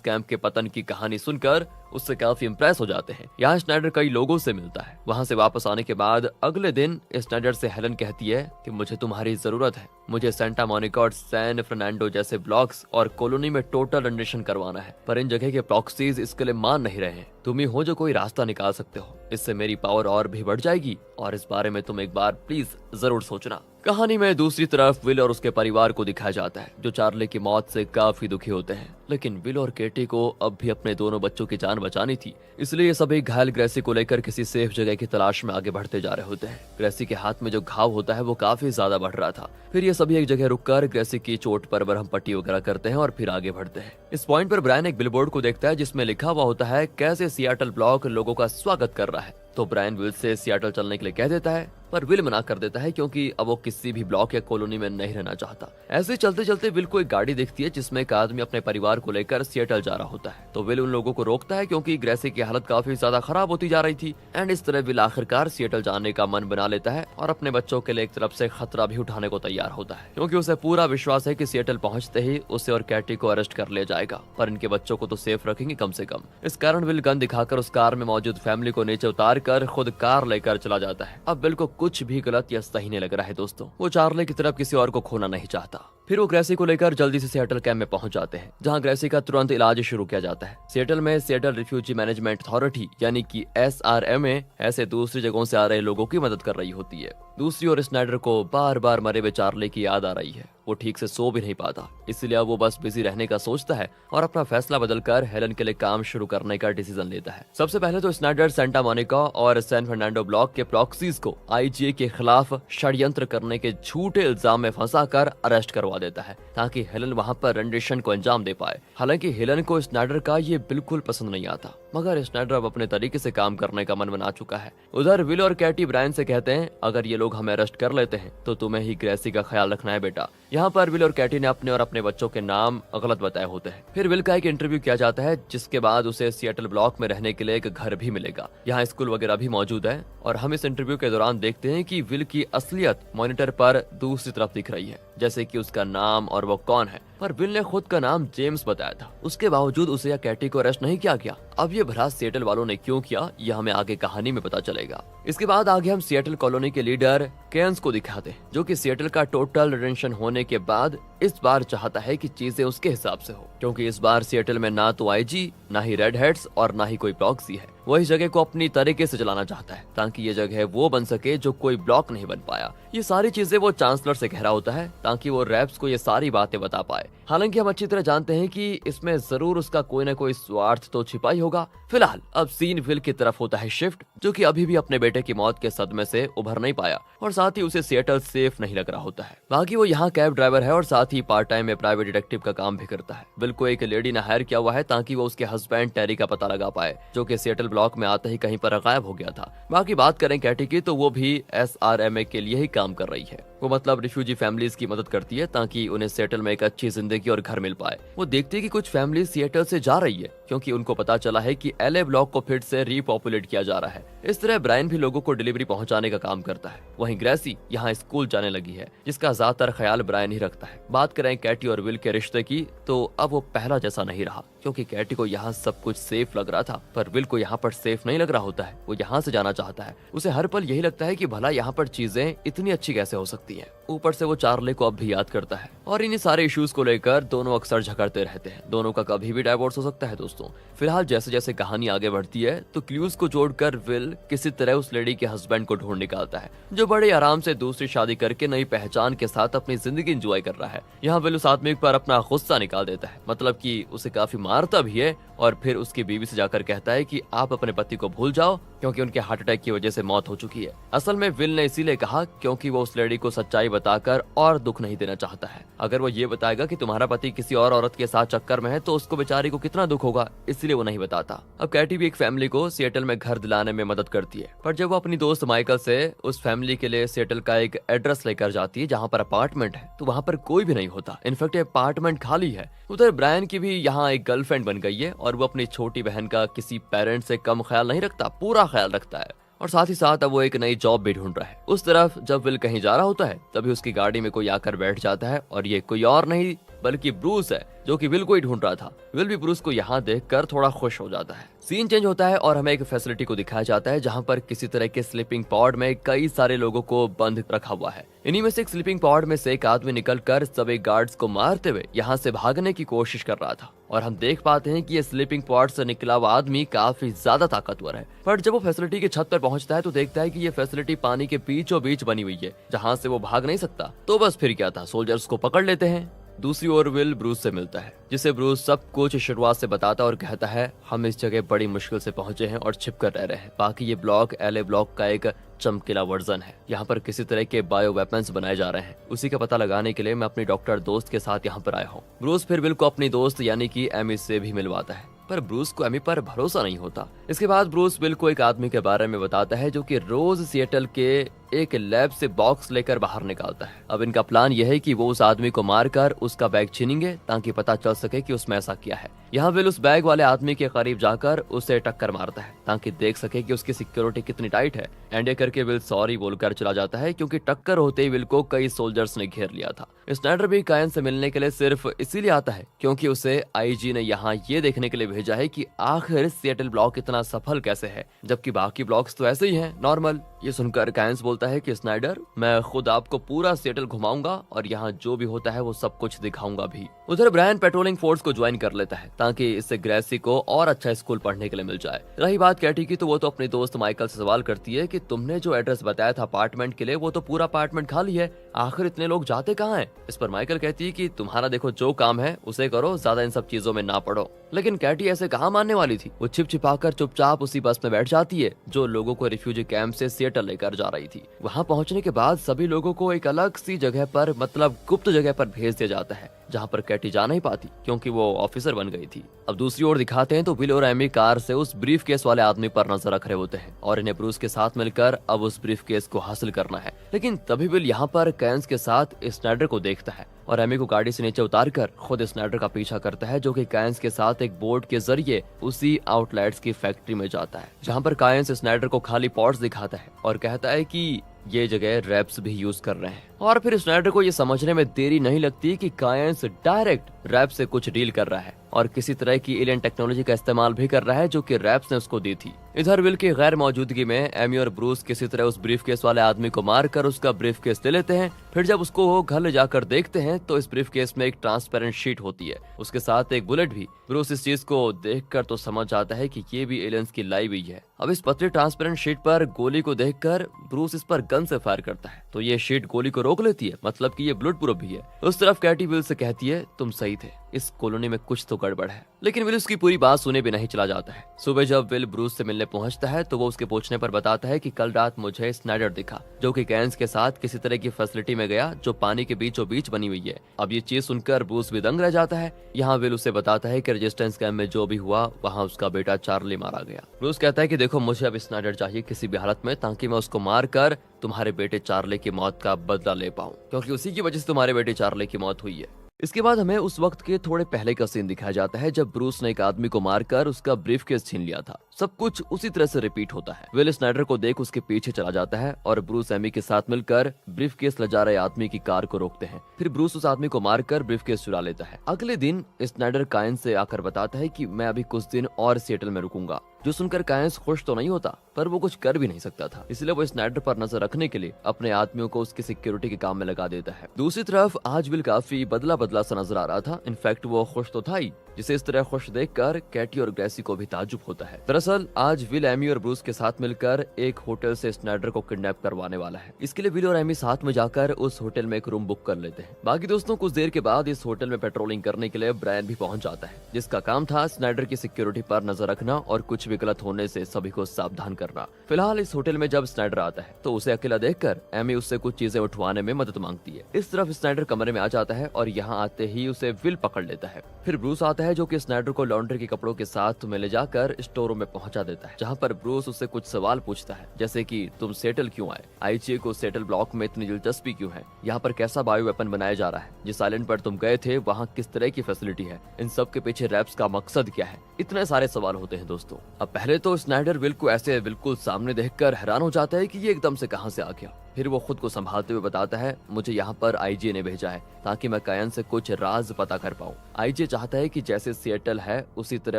कैंप के पतन की कहानी सुनकर उससे काफी इंप्रेस हो जाते हैं। यहाँ स्नाइडर कई लोगों से मिलता है। वहाँ से वापस आने के बाद अगले दिन स्नाइडर से हेलन कहती है कि मुझे तुम्हारी जरूरत है, मुझे सेंटा मोनिका और सैन फर्नांडो जैसे ब्लॉक्स और कॉलोनी में टोटल रेंडिशन करवाना है, पर इन जगह के प्रॉक्सीज इसके लिए मान नहीं रहे हैं। तुम ही हो जो कोई रास्ता निकाल सकते हो, इससे मेरी पावर और भी बढ़ जाएगी और इस बारे में तुम एक बार प्लीज जरूर सोचना। कहानी में दूसरी तरफ विल और उसके परिवार को दिखाया जाता है, जो चार्ली की मौत से काफी दुखी होते हैं। लेकिन विल और केटी को अब भी अपने दोनों बच्चों की जान बचानी थी, इसलिए ये सभी घायल ग्रेसी को लेकर किसी सेफ जगह की तलाश में आगे बढ़ते जा रहे होते हैं। ग्रेसी के हाथ में जो घाव होता है वो काफी ज्यादा बढ़ रहा था। फिर ये सभी एक जगह रुककर ग्रेसी की चोट पर बरहम पट्टी वगैरह करते हैं और फिर आगे बढ़ते हैं। इस पॉइंट पर ब्रायन एक बिलबोर्ड को देखता है जिसमें लिखा हुआ होता है कैसे सियाटल ब्लॉक लोगों का स्वागत कर रहा है। तो ब्रायन विल से सियाटल चलने के लिए कह देता है, पर विल मना कर देता है क्योंकि अब वो किसी भी ब्लॉक या कॉलोनी में नहीं रहना चाहता। ऐसे चलते चलते विल को एक गाड़ी दिखती है जिसमें एक आदमी अपने परिवार को लेकर सियाटल जा रहा होता है। तो विल उन लोगों को रोकता है क्योंकि ग्रेसी की हालत काफी ज्यादा खराब होती जा रही थी। एंड इस तरह विल आखिरकार सियाटल जाने का मन बना लेता है और अपने बच्चों के लिए एक तरफ से खतरा भी उठाने को तैयार होता है, क्योंकि उसे पूरा विश्वास है कि सियाटल पहुंचते ही उसे और कैटी को अरेस्ट कर लिया जाएगा, पर इनके बच्चों को तो सेफ रखेंगे कम से कम। इस कारण विल गन दिखाकर उस कार में मौजूद फैमिली को नीचे उतार कर खुद कार लेकर चला जाता है। अब बिल को कुछ भी गलत या सही नहीं लग रहा है दोस्तों, वो चार्ली की तरफ किसी और को खोना नहीं चाहता। फिर वो ग्रेसी को लेकर जल्दी से सियाटल कैंप में पहुंच जाते हैं, जहां ग्रेसी का तुरंत इलाज शुरू किया जाता है। सियाटल में सियाटल रिफ्यूजी मैनेजमेंट अथॉरिटी यानी कि SRMA ऐसे दूसरी जगहों से आ रहे लोगों की मदद कर रही होती है। दूसरी ओर स्नाइडर को बार बार मरे हुए चार्ली की याद आ रही है। वो ठीक से सो भी नहीं पाता, इसलिए अब वो बस बिजी रहने का सोचता है और अपना फैसला बदलकर हेलन के लिए काम शुरू करने का डिसीजन लेता है। सबसे पहले तो स्नाइडर सेंटा मोनिका और सैन फर्नांडो ब्लॉक के प्रॉक्सीज को IGA के खिलाफ षड्यंत्र करने के झूठे इल्जाम में फंसाकर अरेस्ट करवा देता है, ताकि हेलन वहां पर रेंडिशन को अंजाम दे पाए। हालांकि हेलन को स्नाइडर का ये बिल्कुल पसंद नहीं आता, मगर स्नाइडर अब अपने तरीके से काम करने का मन बना चुका है। उधर विल और कैटी ब्रायन से कहते हैं, अगर ये लोग हमें अरेस्ट कर लेते हैं तो तुम्हें ही ग्रेसी का ख्याल रखना है बेटा। यहाँ पर विल और कैटी ने अपने और अपने बच्चों के नाम गलत बताए होते हैं। फिर विल का एक इंटरव्यू किया जाता है, जिसके बाद उसे सियाटल ब्लॉक में रहने के लिए एक घर भी मिलेगा। यहाँ स्कूल वगैरह भी मौजूद है और हम इस इंटरव्यू के दौरान देखते हैं कि विल की असलियत मॉनिटर पर दूसरी तरफ दिख रही है, जैसे कि उसका नाम और वो कौन है। पर विल ने खुद का नाम जेम्स बताया था, उसके बावजूद उसे या कैटी को अरेस्ट नहीं किया गया। अब ये भला सियाटल वालों ने क्यों किया, यह हमें आगे कहानी में पता चलेगा। इसके बाद आगे हम सियाटल कॉलोनी के लीडर केन्स को दिखाते हैं, जो कि सियाटल का टोटल रेंशन होने के बाद इस बार चाहता है कि चीजें उसके हिसाब से हो, क्योंकि इस बार सियाटल में ना तो IG, ना ही रेड हेड्स और ना ही कोई प्रॉक्सी है। वो इस जगह को अपनी तरीके से चलाना चाहता है, ताकि ये जगह वो बन सके जो कोई ब्लॉक नहीं बन पाया। ये सारी चीजें वो चांसलर से कह रहा होता है, ताकि वो रैप्स को ये सारी बातें बता पाए। हालांकि हम अच्छी तरह जानते हैं कि इसमें जरूर उसका कोई न कोई स्वार्थ तो छिपा ही होगा। फिलहाल अब सीन विल की तरफ होता है शिफ्ट, जो कि अभी भी अपने बेटे की मौत के सदमे से उभर नहीं पाया और साथ ही उसे सियाटल सेफ नहीं लग रहा होता है। बाकी वो यहाँ कैब ड्राइवर है और साथ ही पार्ट टाइम में प्राइवेट डिटेक्टिव का काम भी करता है। विल को एक लेडी ने हायर किया हुआ है ताकि वो उसके हस्बैंड टेरी का पता लगा पाए, जो कि सियाटल ब्लॉक में आते ही कहीं पर गायब हो गया था। बाकी बात करें कैटी की, तो वो भी SRMA के लिए ही काम कर रही है। वो मतलब रिफ्यूजी फैमिलीज की मदद करती है ताकि उन्हें सिएटल में एक अच्छी जिंदगी और घर मिल पाए। वो देखती है कि कुछ फैमिली सिएटल से जा रही है क्योंकि उनको पता चला है कि एलए ब्लॉक को फिर से रीपॉपुलेट किया जा रहा है। इस तरह ब्रायन भी लोगों को डिलीवरी पहुंचाने का काम करता है। वहीं ग्रेसी यहाँ स्कूल जाने लगी है, जिसका ज्यादातर ख्याल ब्रायन ही रखता है। बात करें कैटी और विल के रिश्ते की तो अब वो पहला जैसा नहीं रहा, क्योंकि कैटी को यहाँ सब कुछ सेफ लग रहा था, पर विल को यहाँ पर सेफ नहीं लग रहा होता है। वो यहाँ से जाना चाहता है। उसे हर पल यही लगता है कि भला यहाँ पर चीजें इतनी अच्छी कैसे हो सकती हैं। ऊपर से वो चार्ली को अब भी याद करता है और इन्हीं सारे इश्यूज को लेकर दोनों अक्सर झगड़ते रहते हैं। दोनों का कभी भी डाइवोर्स हो सकता है दोस्तों। फिलहाल जैसे जैसे कहानी आगे बढ़ती है तो क्लूज को जोड़कर विल किसी तरह उस लेडी के हस्बैंड को ढूंढ निकालता है, जो बड़े आराम से दूसरी शादी करके नई पहचान के साथ अपनी जिंदगी एंजॉय कर रहा है। यहाँ विल उस आदमी पर अपना गुस्सा निकाल देता है, मतलब कि उसे काफी मारता भी है और फिर उसकी बीवी से जाकर कहता है कि आप अपने पति को भूल जाओ क्योंकि उनके हार्ट अटैक की वजह से मौत हो चुकी है। असल में विल ने इसीलिए कहा क्योंकि वो उस लेडी को सच्चाई बताकर और दुख नहीं देना चाहता है। अगर वो ये बताएगा कि तुम्हारा पति किसी और औरत के साथ चक्कर में है तो उसको बेचारी को कितना दुख होगा, इसलिए वो नहीं बताता। अब कैटी भी एक फैमिली को सिएटल में घर दिलाने में मदद करती है, पर जब वो अपनी दोस्त माइकल से उस फैमिली के लिए सिएटल का एक एड्रेस लेकर जाती है जहाँ पर अपार्टमेंट है, तो वहाँ पर कोई भी नहीं होता। इनफैक्ट अपार्टमेंट खाली है। उधर ब्रायन की भी यहाँ एक गर्लफ्रेंड बन गई है और वो अपनी छोटी बहन का किसी पेरेंट से कम ख्याल नहीं रखता, पूरा ख्याल रखता है। और साथ ही साथ अब वो एक नई जॉब भी ढूंढ रहा है। उस तरफ जब विल कहीं जा रहा होता है तभी उसकी गाड़ी में कोई आकर बैठ जाता है और ये कोई और नहीं बल्कि ब्रूस है, जो कि विल को ही ढूंढ रहा था। विल भी ब्रूस को यहाँ देखकर थोड़ा खुश हो जाता है। सीन चेंज होता है और हमें एक फैसिलिटी को दिखाया जाता है जहाँ पर किसी तरह के स्लीपिंग पॉड में कई सारे लोगों को बंद रखा हुआ है। इन्हीं में से एक स्लीपिंग पॉड में से एक आदमी निकलकर सभी गार्ड्स को मारते हुए यहाँ से भागने की कोशिश कर रहा था और हम देख पाते हैं कि ये स्लीपिंग पॉड से निकला हुआ आदमी काफी ज्यादा ताकतवर है। पर जब वो फैसिलिटी की छत पर पहुंचता है तो देखता है कि ये फैसिलिटी पानी के बीचों बीच बनी हुई है जहाँ से वो भाग नहीं सकता। तो बस फिर क्या था, सोल्जर्स को पकड़ लेते हैं। दूसरी ओर विल ब्रूस से मिलता है, जिसे ब्रूस सब कुछ शुरुआत से बताता और कहता है हम इस जगह बड़ी मुश्किल से पहुंचे हैं और छिप कर रह रहे हैं। बाकी ये ब्लॉक एलए ब्लॉक का एक चमकीला वर्जन है। यहाँ पर किसी तरह के बायो वेपन्स बनाए जा रहे हैं। उसी का पता लगाने के लिए मैं अपनी डॉक्टर दोस्त के साथ यहाँ पर आया हूँ। ब्रूस फिर विल को अपनी दोस्त यानी कि एमी से भी मिलवाता है, पर ब्रूस को एमी पर भरोसा नहीं होता। इसके बाद ब्रूस विल को एक आदमी के बारे में बताता है जो कि रोज सिएटल के एक लैब से बॉक्स लेकर बाहर निकालता है। अब इनका प्लान यह है कि वो उस आदमी को मारकर उसका बैग छीनेंगे ताकि पता चल सके कि उसमें ऐसा क्या है। यहाँ विल उस बैग वाले आदमी के करीब जाकर उसे टक्कर मारता है ताकि देख सके कि उसकी सिक्योरिटी कितनी टाइट है। एंड ये करके विल सॉरी बोलकर चला जाता है क्योंकि टक्कर होते ही विल को कई सोल्जर्स ने घेर लिया था। स्नाइडर भी कायन से मिलने के लिए सिर्फ इसीलिए आता है क्योंकि उसे आईजी ने यहाँ ये देखने के लिए भेजा है कि आखिर सिएटल ब्लॉक इतना सफल कैसे है, जबकि बाकी ब्लॉक्स तो ऐसे ही हैं, नॉर्मल। ये सुनकर कायंस बोलता है कि स्नाइडर, मैं खुद आपको पूरा सिएटल घुमाऊंगा और यहाँ जो भी होता है वो सब कुछ दिखाऊंगा भी। उधर ब्रायन पेट्रोलिंग फोर्स को ज्वाइन कर लेता है ताकि इससे ग्रेसी को और अच्छा स्कूल पढ़ने के लिए मिल जाए। रही बात कैटी की तो वो तो अपनी दोस्त माइकल से सवाल करती है कि तुमने जो एड्रेस बताया था अपार्टमेंट के लिए वो तो पूरा अपार्टमेंट खाली है, आखिर इतने लोग जाते कहाँ हैं? इस पर माइकल कहती है कि तुम्हारा देखो जो काम है उसे करो, ज्यादा इन सब चीजों में ना पड़ो। लेकिन कैटी ऐसे कहाँ मानने वाली थी। वो छिप छिपाकर चुपचाप उसी बस में बैठ जाती है जो लोगों को रिफ्यूजी कैंप से सिएटल लेकर जा रही थी। वहाँ पहुँचने के बाद सभी लोगों को एक अलग सी जगह पर, मतलब गुप्त जगह पर भेज दिया जाता है जहाँ पर कैटी जा नहीं पाती क्योंकि वो ऑफिसर बन गई थी। अब दूसरी ओर दिखाते हैं तो विल और एमी कार से उस ब्रीफ केस वाले आदमी पर नजर रख रहे होते हैं और इन्हें ब्रूस के साथ मिलकर अब उस ब्रीफ केस को हासिल करना है। लेकिन तभी विल यहाँ पर कैंस के साथ स्नाइडर को देखता है और एमी को गाड़ी से नीचे उतारकर खुद स्नाइडर का पीछा करता है, जो कि कायंस के साथ एक बोर्ड के जरिए उसी आउटलेट्स की फैक्ट्री में जाता है जहां पर कायंस स्नाइडर को खाली पॉट्स दिखाता है और कहता है कि ये जगह रैप्स भी यूज कर रहे हैं। और फिर स्नाइडर को ये समझने में देरी नहीं लगती कि कायंस डायरेक्ट रैप से कुछ डील कर रहा है और किसी तरह की एलियन टेक्नोलॉजी का इस्तेमाल भी कर रहा है जो कि रैप्स ने उसको दी थी। इधर विल की गैर मौजूदगी में एमी और ब्रूस किसी तरह उस ब्रीफ केस वाले आदमी को मारकर उसका ब्रीफ केस ले लेते हैं। फिर जब उसको वो घर ले जाकर देखते हैं तो इस ब्रीफ केस में एक ट्रांसपेरेंट शीट होती है, उसके साथ एक बुलेट भी। ब्रूस इस चीज को देखकर तो समझ जाता है कि ये भी एलियंस की लाई हुई है। अब इस पतली ट्रांसपेरेंट शीट पर गोली को देखकर ब्रूस इस पर गन से फायर करता है तो ये शीट गोली को रोक लेती है, मतलब कि ये बुलेट प्रूफ भी है। उस तरफ कैटी विल से कहती है तुम सही थे, इस कॉलोनी में कुछ तो गड़बड़ है। लेकिन विल उसकी पूरी बात सुने भी नहीं चला जाता है। सुबह जब विल ब्रूस से मिलने पहुंचता है तो वो उसके पूछने पर बताता है कि कल रात मुझे स्नाइडर दिखा, जो कि कैन्स के साथ किसी तरह की फैसिलिटी में गया जो पानी के बीचों बीच बनी हुई है। अब ये चीज सुनकर ब्रूस भी दंग रह जाता है। यहाँ विल उसे बताता है कि रेजिस्टेंस कैंप में जो भी हुआ वहाँ उसका बेटा चार्ली मारा गया। ब्रूस कहता है कि देखो, मुझे अब स्नाइडर चाहिए किसी भी हालत में, ताकि मैं उसको मार कर तुम्हारे बेटे चार्ली की मौत का बदला ले पाऊं, क्योंकि उसी की वजह से तुम्हारे बेटे चार्ली की मौत हुई है। इसके बाद हमें उस वक्त के थोड़े पहले का सीन दिखाया जाता है जब ब्रूस ने एक आदमी को मारकर उसका ब्रीफकेस छीन लिया था। सब कुछ उसी तरह से रिपीट होता है। विल स्नाइडर को देख उसके पीछे चला जाता है और ब्रूस एमी के साथ मिलकर ब्रीफकेस ले जा रहे आदमी की कार को रोकते हैं। फिर ब्रूस उस आदमी को मारकर ब्रीफकेस चुरा लेता है। अगले दिन स्नाइडर कायन से आकर बताता है कि मैं अभी कुछ दिन और सिएटल में रुकूंगा, जो सुनकर कायंस खुश तो नहीं होता, पर वो कुछ कर भी नहीं सकता था। इसलिए वो स्नाइडर पर नजर रखने के लिए अपने आदमियों को उसकी सिक्योरिटी के काम में लगा देता है। दूसरी तरफ आज विल काफी बदला बदला सा नजर आ रहा था। इनफैक्ट वो खुश तो था ही, जिसे इस तरह खुश देखकर कैटी और ग्रेसी को भी ताज्जुब होता है। दरअसल आज विल, एमी और ब्रूस के साथ मिलकर एक होटल से स्नाइडर को किडनैप करवाने वाला है। इसके लिए विल और एमी साथ में जाकर उस होटल में एक रूम बुक कर लेते हैं। बाकी दोस्तों, कुछ देर के बाद इस होटल में पेट्रोलिंग करने के लिए ब्रायन भी पहुंच जाता है, जिसका काम था स्नाइडर की सिक्योरिटी पर नजर रखना और कुछ भी गलत होने से सभी को सावधान करना। फिलहाल इस होटल में जब स्नाइडर आता है तो उसे अकेला देखकर एमी उससे कुछ चीजें उठवाने में मदद मांगती है। इस तरफ स्नाइडर कमरे में आ जाता है और यहाँ आते ही उसे विल पकड़ लेता है। फिर ब्रूस आता है जो कि स्नाइडर को लॉन्ड्री के कपड़ों के साथ में ले जाकर स्टोर रूम में पहुंचा देता है, जहाँ पर ब्रूस उससे कुछ सवाल पूछता है, जैसे कि तुम सेटल क्यों आए, आईजीए को सेटल ब्लॉक में इतनी दिलचस्पी क्यों है, यहाँ पर कैसा बायो वेपन बनाया जा रहा है, जिस आइलैंड पर तुम गए थे वहाँ किस तरह की फैसिलिटी है, इन सब के पीछे रैप्स का मकसद क्या है। इतने सारे सवाल होते हैं दोस्तों। अब पहले तो स्नाइडर विल को ऐसे बिल्कुल सामने देखकर हैरान हो जाता है कि ये एकदम से कहां से आ गया। फिर वो खुद को संभालते हुए बताता है, मुझे यहाँ पर आईजीए ने भेजा है ताकि मैं कायन से कुछ राज पता कर पाऊँ। आईजीए चाहता है कि जैसे सिएटल है उसी तरह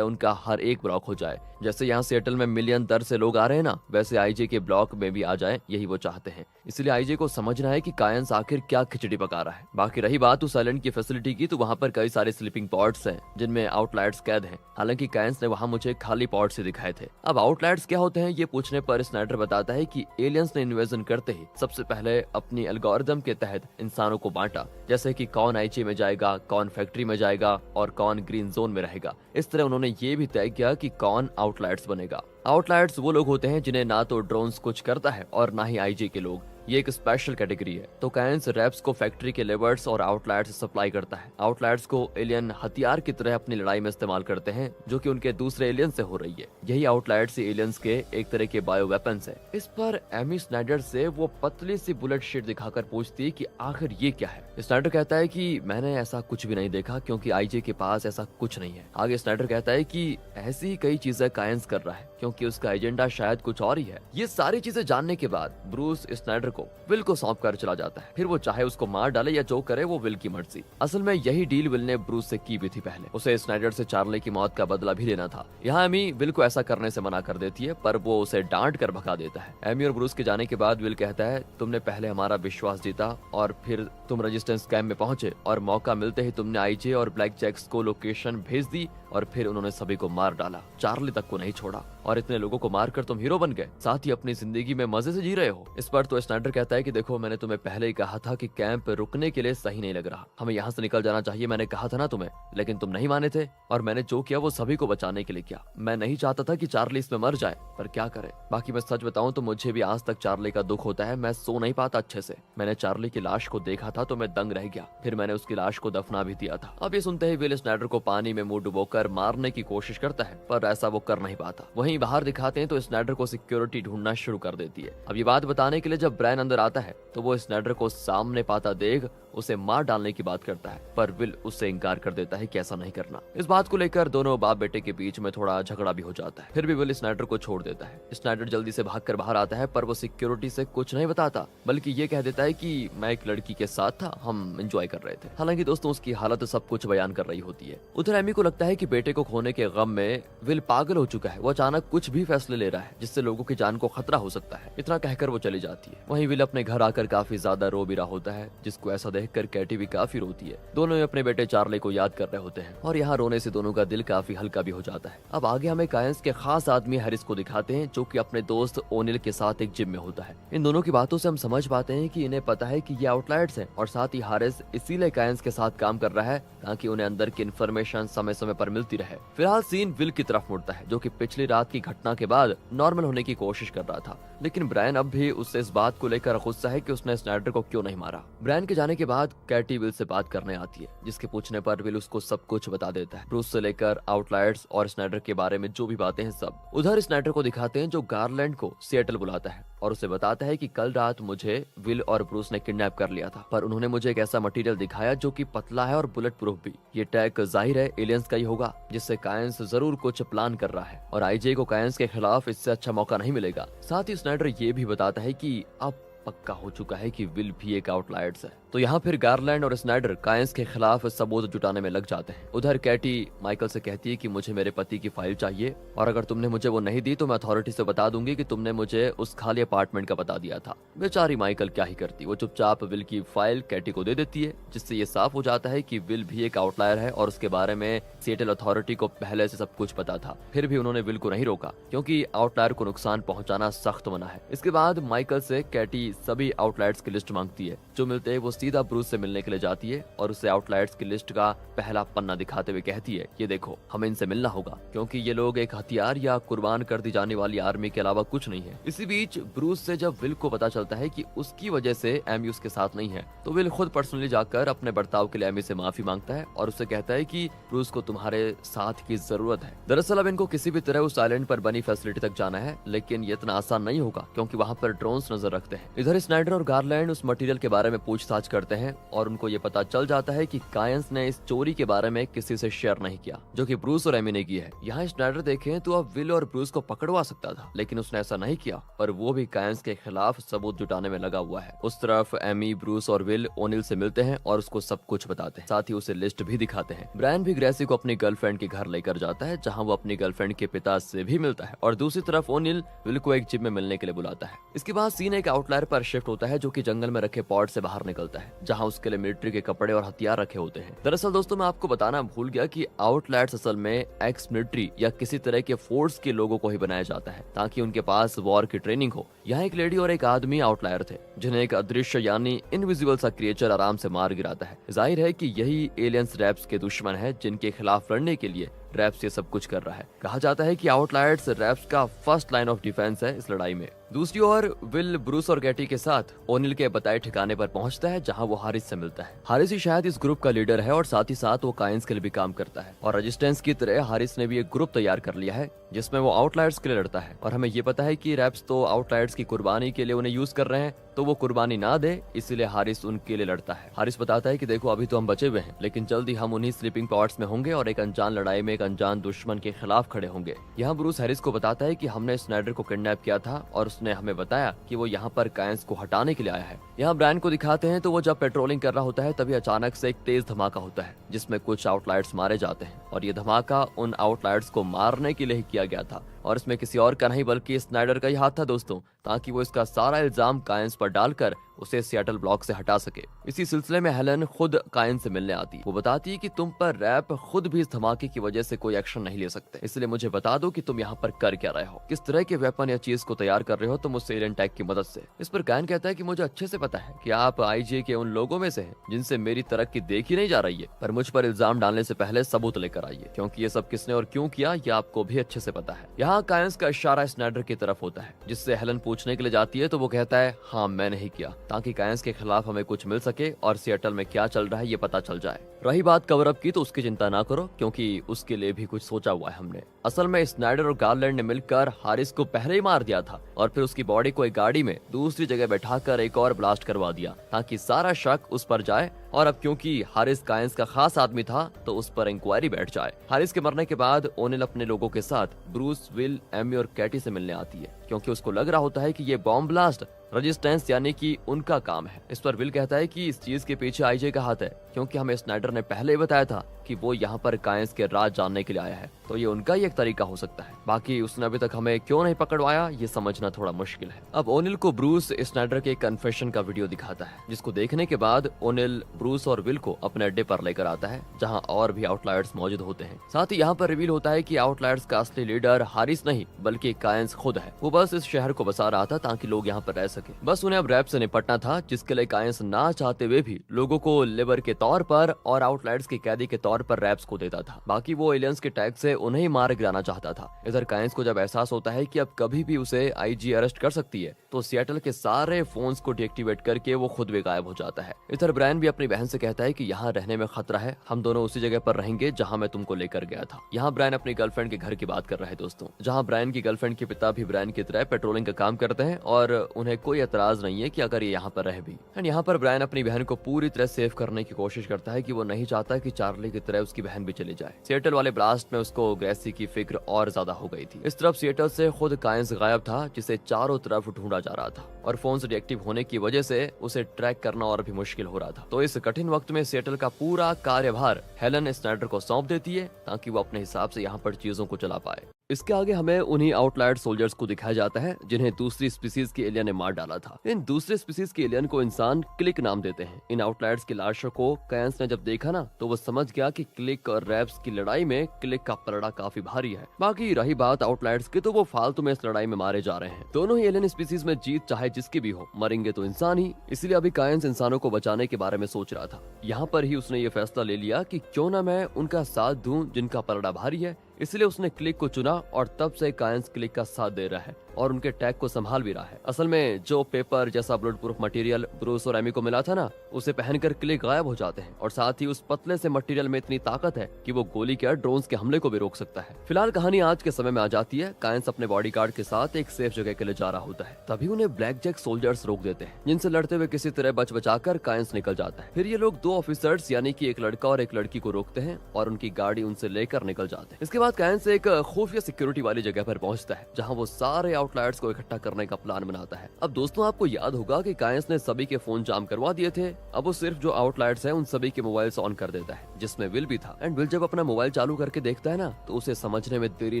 उनका हर एक ब्लॉक हो जाए। जैसे यहाँ सिएटल में मिलियन दर से लोग आ रहे हैं ना, वैसे आईजीए के ब्लॉक में भी आ जाए, यही वो चाहते हैं। इसलिए आईजीए को समझना है कि कायंस आखिर क्या खिचड़ी पका रहा है। बाकी रही बात उस आइलैंड की फैसिलिटी की, तो वहाँ पर कई सारे स्लीपिंग पॉड्स हैं जिनमें आउटलायर्स कैद हैं। हालांकि कायंस ने वहाँ मुझे खाली पॉड्स ही दिखाए थे। अब आउटलायर्स क्या होते हैं ये पूछने पर स्नाइडर बताता है कि एलियंस ने इन्वेजन करते ही सबसे पहले अपनी एल्गोरिथम के तहत इंसानों को बांटा, जैसे कि कौन आईजीए में जाएगा, कौन फैक्ट्री में जाएगा और कौन ग्रीन जोन में रहेगा। इस तरह उन्होंने ये भी तय किया कि कौन आउटलायर्स बनेगा। आउटलायर्स वो लोग होते हैं जिन्हें ना तो ड्रोन्स कुछ करता है और ना ही आईजी के लोग। ये एक स्पेशल कैटेगरी है। तो कायंस रैप्स को फैक्ट्री के लेबर्स और आउटलायर्स सप्लाई करता है। आउटलायर्स को एलियन हथियार की तरह अपनी लड़ाई में इस्तेमाल करते हैं, जो कि उनके दूसरे एलियन से हो रही है। यही आउटलायर्स एलियंस के एक तरह के बायो वेपन्स है। इस पर एमी स्नाइडर से वो पतली सी बुलेट शीट दिखाकर पूछती है कि आखिर ये क्या है। स्नाइडर कहता है कि मैंने ऐसा कुछ भी नहीं देखा, क्योंकि आईजे के पास ऐसा कुछ नहीं है। आगे स्नाइडर कहता है कि ऐसी ही कई चीजें कायंस कर रहा है, क्योंकि उसका एजेंडा शायद कुछ और ही है। ये सारी चीजें जानने के बाद ब्रूस स्नाइडर को विल को सौंप कर चला जाता है। फिर वो चाहे उसको मार डाले या जो करे वो विल की मर्जी। असल में यही डील विल ने ब्रूस से की भी थी पहले। उसे स्नाइडर से चार्ली की मौत का बदला भी लेना था। यहाँ एमी विल को ऐसा करने से मना कर देती है, पर वो उसे डांट कर भगा देता है। एमी और ब्रूस के जाने के बाद विल कहता है, तुमने पहले हमारा विश्वास जीता और फिर तुम रेजिस्टेंस कैंप में पहुंचे और मौका मिलते ही तुमने आईजे और ब्लैक जैक्स को लोकेशन भेज दी और फिर उन्होंने सभी को मार डाला, चार्ली तक को नहीं छोड़ा। और इतने लोगों को मारकर तुम हीरो बन गए, साथ ही अपनी जिंदगी में मजे से जी रहे हो। इस पर तो स्नाइडर कहता है कि देखो, मैंने तुम्हें पहले ही कहा था कि कैंप रुकने के लिए सही नहीं लग रहा, हमें यहाँ से निकल जाना चाहिए। मैंने कहा था ना तुम्हें, लेकिन तुम नहीं माने थे और मैंने जो किया वो सभी को बचाने के लिए किया। मैं नहीं चाहता था कि चार्ली इसमें मर जाए, पर क्या करे। बाकी मैं सच बताऊं तो मुझे भी आज तक चार्ली का दुख होता है। मैं सो नहीं पाता अच्छे से। मैंने चार्ली की लाश को देखा था तो मैं दंग रह गया। फिर मैंने उसकी लाश को दफना भी दिया था। अब ये सुनते ही विल स्नाइडर को पानी में मुंह डुबोकर मारने की कोशिश करता है, पर ऐसा वो कर नहीं पाता। वहीं बाहर दिखाते हैं तो स्नाइडर को सिक्योरिटी ढूंढना शुरू कर देती है। अब ये बात बताने के लिए जब ब्रायन अंदर आता है तो वो स्नाइडर को सामने पाता देख उसे मार डालने की बात करता है, पर विल उससे इनकार कर देता है कि ऐसा नहीं करना। इस बात को लेकर दोनों बाप बेटे के बीच में थोड़ा झगड़ा भी हो जाता है। फिर भी विल स्नाइडर को छोड़ देता है। स्नाइडर जल्दी से भागकर बाहर आता है, पर वो सिक्योरिटी से कुछ नहीं बताता, बल्कि ये कह देता है कि मैं एक लड़की के साथ था, हम एंजॉय कर रहे थे। हालांकि दोस्तों उसकी हालत सब कुछ बयान कर रही होती है। उधर एमी को लगता है कि बेटे को खोने के गम में विल पागल हो चुका है। वो अचानक कुछ भी फैसले ले रहा है जिससे लोगों की जान को खतरा हो सकता है। इतना कहकर वो चली जाती है। वहीं विल अपने घर आकर काफी ज्यादा रो भी रहा होता है, जिसको ऐसा देखकर कैटी भी काफी रोती है। दोनों अपने बेटे चार्ली को याद कर रहे होते हैं और यहाँ रोने से दोनों का दिल काफी हल्का भी हो जाता है। अब आगे हमें कायंस के खास आदमी हैरिस को दिखाते हैं, जो कि अपने दोस्त ओनिल के साथ एक जिम में होता है। इन दोनों की बातों से हम समझ पाते हैं कि इन्हें पता है कि ये आउटलायर्स हैं और साथ ही हैरिस इसीलिए कायंस के साथ काम कर रहा है ताकि उन्हें अंदर की इन्फॉर्मेशन समय समय पर मिलती रहे। फिलहाल सीन विल की तरफ मुड़ता है, जो कि पिछली रात की घटना के बाद नॉर्मल होने की कोशिश कर रहा था, लेकिन ब्रायन अब भी उससे इस बात को लेकर गुस्सा है कि उसने स्नाइडर को क्यों नहीं मारा। ब्रायन के जाने के बाद कैटी विल से बात करने आती है, जिसके पूछने पर विल उसको सब कुछ बता देता है, ब्रूस से लेकर आउटलायर्स और स्नाइडर के बारे में जो भी बातें हैं सब। उधर स्नाइडर को दिखाते हैं जो गारलैंड को सिएटल बुलाता है और उसे बताता है कि कल रात मुझे विल और ब्रूस ने किडनैप कर लिया था, पर उन्होंने मुझे एक ऐसा मटेरियल दिखाया जो कि पतला है और बुलेट प्रूफ भी। ये टैग जाहिर है एलियंस का ही होगा, जिससे कायंस जरूर कुछ प्लान कर रहा है और आईजे को कायंस के खिलाफ इससे अच्छा मौका नहीं मिलेगा। साथ ही स्नाइडर ये भी बताता है कि अब पक्का हो चुका है कि विल भी एक आउटलायर्स है। तो यहाँ फिर गारलैंड और स्नाइडर कायंस के खिलाफ सबूत जुटाने में लग जाते हैं। उधर कैटी माइकल से कहती है कि मुझे मेरे पति की फाइल चाहिए और अगर तुमने मुझे वो नहीं दी तो मैं अथॉरिटी से बता दूंगी कि तुमने मुझे उस खाली अपार्टमेंट का बता दिया था। बेचारी माइकल क्या ही करती, वो चुपचाप विल की फाइल कैटी को दे देती है, जिससे ये साफ हो जाता है कि विल भी एक आउटलायर है और उसके बारे में सिएटल अथॉरिटी को पहले से सब कुछ पता था। फिर भी उन्होंने विल को नहीं रोका क्योंकि आउटलायर को नुकसान पहुंचाना सख्त मना है। इसके बाद माइकल से कैटी सभी आउटलायर्स की लिस्ट मांगती है। जो मिलते हैं वो सीधा ब्रूस से मिलने के लिए जाती है और उसे आउटलायर्स की लिस्ट का पहला पन्ना दिखाते हुए कहती है, ये देखो हमें इनसे मिलना होगा क्योंकि ये लोग एक हथियार या कुर्बान कर दी जाने वाली आर्मी के अलावा कुछ नहीं है। इसी बीच ब्रूस से जब विल को पता चलता है कि उसकी वजह से एमी उसके साथ नहीं है, तो विल खुद पर्सनली जाकर अपने बर्ताव के लिए एमी से माफी मांगता है और उसे कहता है कि ब्रूस को तुम्हारे साथ की जरूरत है। दरअसल अब इनको किसी भी तरह उस आइलैंड पर बनी फैसिलिटी तक जाना है, लेकिन ये इतना आसान नहीं होगा क्योंकि वहाँ पर ड्रोन्स नजर रखते हैं। इधर स्नाइडर और गारलैंड उस मटेरियल के बारे में पूछताछ करते हैं और उनको ये पता चल जाता है कि कायंस ने इस चोरी के बारे में किसी से शेयर नहीं किया, जो कि ब्रूस और एमी ने की है। यहाँ स्नाइडर देखें तो अब विल और ब्रूस को पकड़वा सकता था, लेकिन उसने ऐसा नहीं किया और वो भी कायंस के खिलाफ सबूत जुटाने में लगा हुआ है। उस तरफ एमी, ब्रूस और विल ओनिल से मिलते हैं और उसको सब कुछ बताते हैं, साथ ही उसे लिस्ट भी दिखाते हैं। ब्रायन भी ग्रेसी को अपनी गर्लफ्रेंड के घर लेकर जाता है, जहाँ वो अपनी गर्लफ्रेंड के पिता से भी मिलता है और दूसरी तरफ ओनिल विल को एक जिम में मिलने के लिए बुलाता है। इसके बाद सीन एक आउटलायर पर शिफ्ट होता है, जो कि जंगल में रखे पॉड से बाहर निकलता है, जहाँ उसके लिए मिलिट्री के कपड़े और हथियार रखे होते हैं। दरअसल दोस्तों मैं आपको बताना भूल गया कि आउटलायर्स असल में एक्स मिलिट्री या किसी तरह के फोर्स के लोगों को ही बनाया जाता है ताकि उनके पास वॉर की ट्रेनिंग हो। यहाँ एक लेडी और एक आदमी आउटलायर थे, जिन्हें एक अदृश्य यानी इनविजिबल सा क्रिएचर आराम से मार गिराता है। जाहिर है कि यही एलियंस रैप्स के दुश्मन है, जिनके खिलाफ लड़ने के लिए रैप्स ये सब कुछ कर रहा है। कहा जाता है कि आउटलायर्स रैप्स का फर्स्ट लाइन ऑफ डिफेंस है इस लड़ाई में। दूसरी ओर विल ब्रूस और कैटी के साथ ओनिल के बताए ठिकाने पर पहुंचता है, जहां वो हारिस से मिलता है। हारिस ही शायद इस ग्रुप का लीडर है और साथ ही साथ वो कायंस के लिए भी काम करता है और रेजिस्टेंस की तरह हारिस ने भी एक ग्रुप तैयार कर लिया है जिसमें वो आउटलायर्स के लिए लड़ता है। और हमें ये पता है कि रैप्स तो आउटलायर्स की कुर्बानी के लिए उन्हें यूज कर रहे हैं, तो वो कुर्बानी ना दे इसलिए हारिस उनके लिए लड़ता है। हारिस बताता है कि देखो अभी तो हम बचे हुए हैं, लेकिन जल्दी हम उन्हीं स्लीपिंग पॉड्स में होंगे और एक अनजान लड़ाई में एक अनजान दुश्मन के खिलाफ खड़े होंगे। यहाँ ब्रूस हैरिस को बताता है कि हमने स्नाइडर को किडनैप किया था और उसने हमें बताया कि वो यहाँ पर कायंस को हटाने के लिए आया है। यहाँ ब्रायन को दिखाते हैं तो वो जब पेट्रोलिंग कर रहा होता है तभी अचानक से एक तेज धमाका होता है, जिसमें कुछ आउटलायर्स मारे जाते हैं और ये धमाका उन आउटलायर्स को मारने के लिए ही किया गया था और इसमें किसी और का नहीं बल्कि स्नाइडर का ही हाथ था दोस्तों, ताकि वो इसका सारा इल्जाम कायंस पर डालकर उसे सिएटल ब्लॉक से हटा सके। इसी सिलसिले में हेलन खुद कायंस से मिलने आती। वो बताती है कि तुम पर रैप खुद भी इस धमाके की वजह से कोई एक्शन नहीं ले सकते, इसलिए मुझे बता दो कि तुम यहाँ पर कर क्या रहे हो, किस तरह के वेपन या चीज को तैयार कर रहे हो तुम उस एलियन टैग की मदद से। इस पर कायन कहता है कि मुझे अच्छे से पता है कि आप आईजे के उन लोगों में से हैं जिनसे मेरी तरक्की देखी नहीं जा रही है, पर मुझ पर इल्जाम डालने से पहले सबूत लेकर आइए, क्योंकि ये सब किसने और क्यों किया ये आपको भी अच्छे से पता है। यहाँ कायंस का इशारा स्नाइडर की तरफ होता है, जिससे हेलन पूछने के लिए जाती है तो वो कहता है हाँ मैंने ही किया, ताकि कायंस के खिलाफ हमें कुछ मिल सके और सिएटल में क्या चल रहा है ये पता चल जाए। रही बात कवर अप की तो उसकी चिंता ना करो, क्योंकि उसके लिए भी कुछ सोचा हुआ है हमने। असल में स्नाइडर और गारलैंड ने मिलकर हारिस को पहले ही मार दिया था और फिर उसकी बॉडी को एक गाड़ी में दूसरी जगह बैठाकर एक और ब्लास्ट करवा दिया ताकि सारा शक उस पर जाए, और अब क्योंकि हारिस कायंस का खास आदमी था तो उस पर इंक्वायरी बैठ जाए। हारिस के मरने के बाद ओनिल अपने लोगों के साथ ब्रूस, विल, एमी और कैटी से मिलने आती है, क्योंकि उसको लग रहा होता है कि ये बॉम्ब ब्लास्ट रेजिस्टेंस यानी कि उनका काम है। इस पर विल कहता है कि इस चीज के पीछे आईजे का हाथ है, क्योंकि हमें स्नाइडर ने पहले ही बताया था कि वो यहाँ पर कायंस के राज जानने के लिए आया है, तो ये उनका ही एक तरीका हो सकता है। बाकी उसने अभी तक हमें क्यों नहीं पकड़वाया, ये समझना थोड़ा मुश्किल है। अब ओनिल को ब्रूस स्नाइडर के कन्फेशन का वीडियो दिखाता है, जिसको देखने के बाद ओनिल ब्रूस और विल को अपने अड्डे पर लेकर आता है, जहाँ और भी आउटलायर्स मौजूद होते हैं। साथ ही यहाँ पर रिवील होता है कि आउटलायर्स का असली लीडर हारिस नहीं बल्कि कायंस खुद है। वो बस इस शहर को बसा रहा था ताकि लोग यहाँ पर रह सके। बस उन्हें अब रैप से निपटना था, जिसके लिए कायंस ना चाहते हुए भी लोगों को लेबर के तौर पर और आउटलायर्स के कैदी के तौर पर रैप्स को देता था। बाकी वो एलियंस के टैग से उन्हें ही मार गिराना चाहता था। इधर कायंस को जब एहसास होता है कि अब कभी भी उसे आईजी अरेस्ट कर सकती है, तो सिएटल के सारे फोन्स को डीएक्टिवेट करके वो खुद भी गायब हो जाता है। इधर ब्रायन भी अपनी बहन से कहता है कि यहाँ रहने में खतरा है, हम दोनों उसी जगह पर रहेंगे जहाँ मैं तुमको लेकर गया था। यहाँ ब्रायन अपनी गर्लफ्रेंड के घर की बात कर रहे हैं दोस्तों, जहाँ ब्रायन की गर्लफ्रेंड के पिता भी ब्रायन की तरह पेट्रोलिंग का काम करते हैं और उन्हें कोई एतराज नहीं है कि अगर ये यहाँ पर रहे भी। एंड यहाँ पर ब्रायन अपनी बहन को पूरी तरह सेव करने की कोशिश करता है कि वो नहीं चाहता कि चार्ली की तरह उसकी बहन भी चली जाए। सिएटल वाले ब्लास्ट में उसको ग्रेसी की फिक्र और ज्यादा हो गई थी। इस तरफ सिएटल से खुद कायंस गायब था, जिसे चारों तरफ ढूंढा जा रहा था और फोन से डीएक्टिव होने की वजह से उसे ट्रैक करना और भी मुश्किल हो रहा था। तो इस कठिन वक्त में सिएटल का पूरा कार्यभार हेलन स्नाइडर को सौंप देती है, ताकि वो अपने हिसाब से यहाँ पर चीजों को चला पाए। इसके आगे हमें उन्हीं आउटलायर सोल्जर्स को दिखाया जाता है जिन्हें दूसरी स्पीसीज के एलियन ने मार डाला था। इन दूसरे स्पीसीज के एलियन को इंसान क्लिक नाम देते हैं। इन आउटलायर्स की लाशों को कायंस ने जब देखा ना, तो वो समझ गया कि क्लिक और रैप्स की लड़ाई में क्लिक का पलड़ा काफी भारी है। बाकी रही बात आउटलायर्स की, तो वो फालतू में इस लड़ाई में मारे जा रहे हैं। दोनों ही एलियन स्पीसीज में जीत चाहे जिसकी भी हो, मरेंगे तो इंसान ही। इसलिए अभी कायंस इंसानों को बचाने के बारे में सोच रहा था। यहाँ पर ही उसने ये फैसला ले लिया कि क्यों ना मैं उनका साथ दूं जिनका पलड़ा भारी है। इसलिए उसने क्लिक को चुना और तब से कायंस क्लिक का साथ दे रहा है और उनके टैग को संभाल भी रहा है। असल में जो पेपर जैसा बुलेट प्रूफ मटेरियल ब्रूस और एमी को मिला था ना, उसे पहनकर क्लिक गायब हो जाते हैं और साथ ही उस पतले से मटेरियल में इतनी ताकत है कि वो गोली के ड्रोन्स के हमले को भी रोक सकता है। फिलहाल कहानी आज के समय में आ जाती है। कायंस अपने बॉडीगार्ड के साथ एक सेफ जगह के लिए जा रहा होता है, तभी उन्हें ब्लैक जैक सोल्जर्स रोक देते हैं, जिनसे लड़ते हुए किसी तरह बच बचाकर कायंस निकल जाता है। फिर ये लोग दो ऑफिसर्स यानी कि एक लड़का और एक लड़की को रोकते हैं और उनकी गाड़ी उनसे लेकर निकल जाते हैं। इसके बाद कायंस एक खुफिया सिक्योरिटी वाली जगह पर पहुंचता है, जहां वो सारे आउटलायर्स को इकट्ठा करने का प्लान बनाता है। अब दोस्तों, आपको याद होगा कि कायंस ने सभी के फोन जाम करवा दिए थे। अब वो सिर्फ जो आउटलायर्स हैं उन सभी के मोबाइल ऑन कर देता है, जिसमें विल भी था। एंड विल जब अपना मोबाइल चालू करके देखता है ना, तो उसे समझने में देरी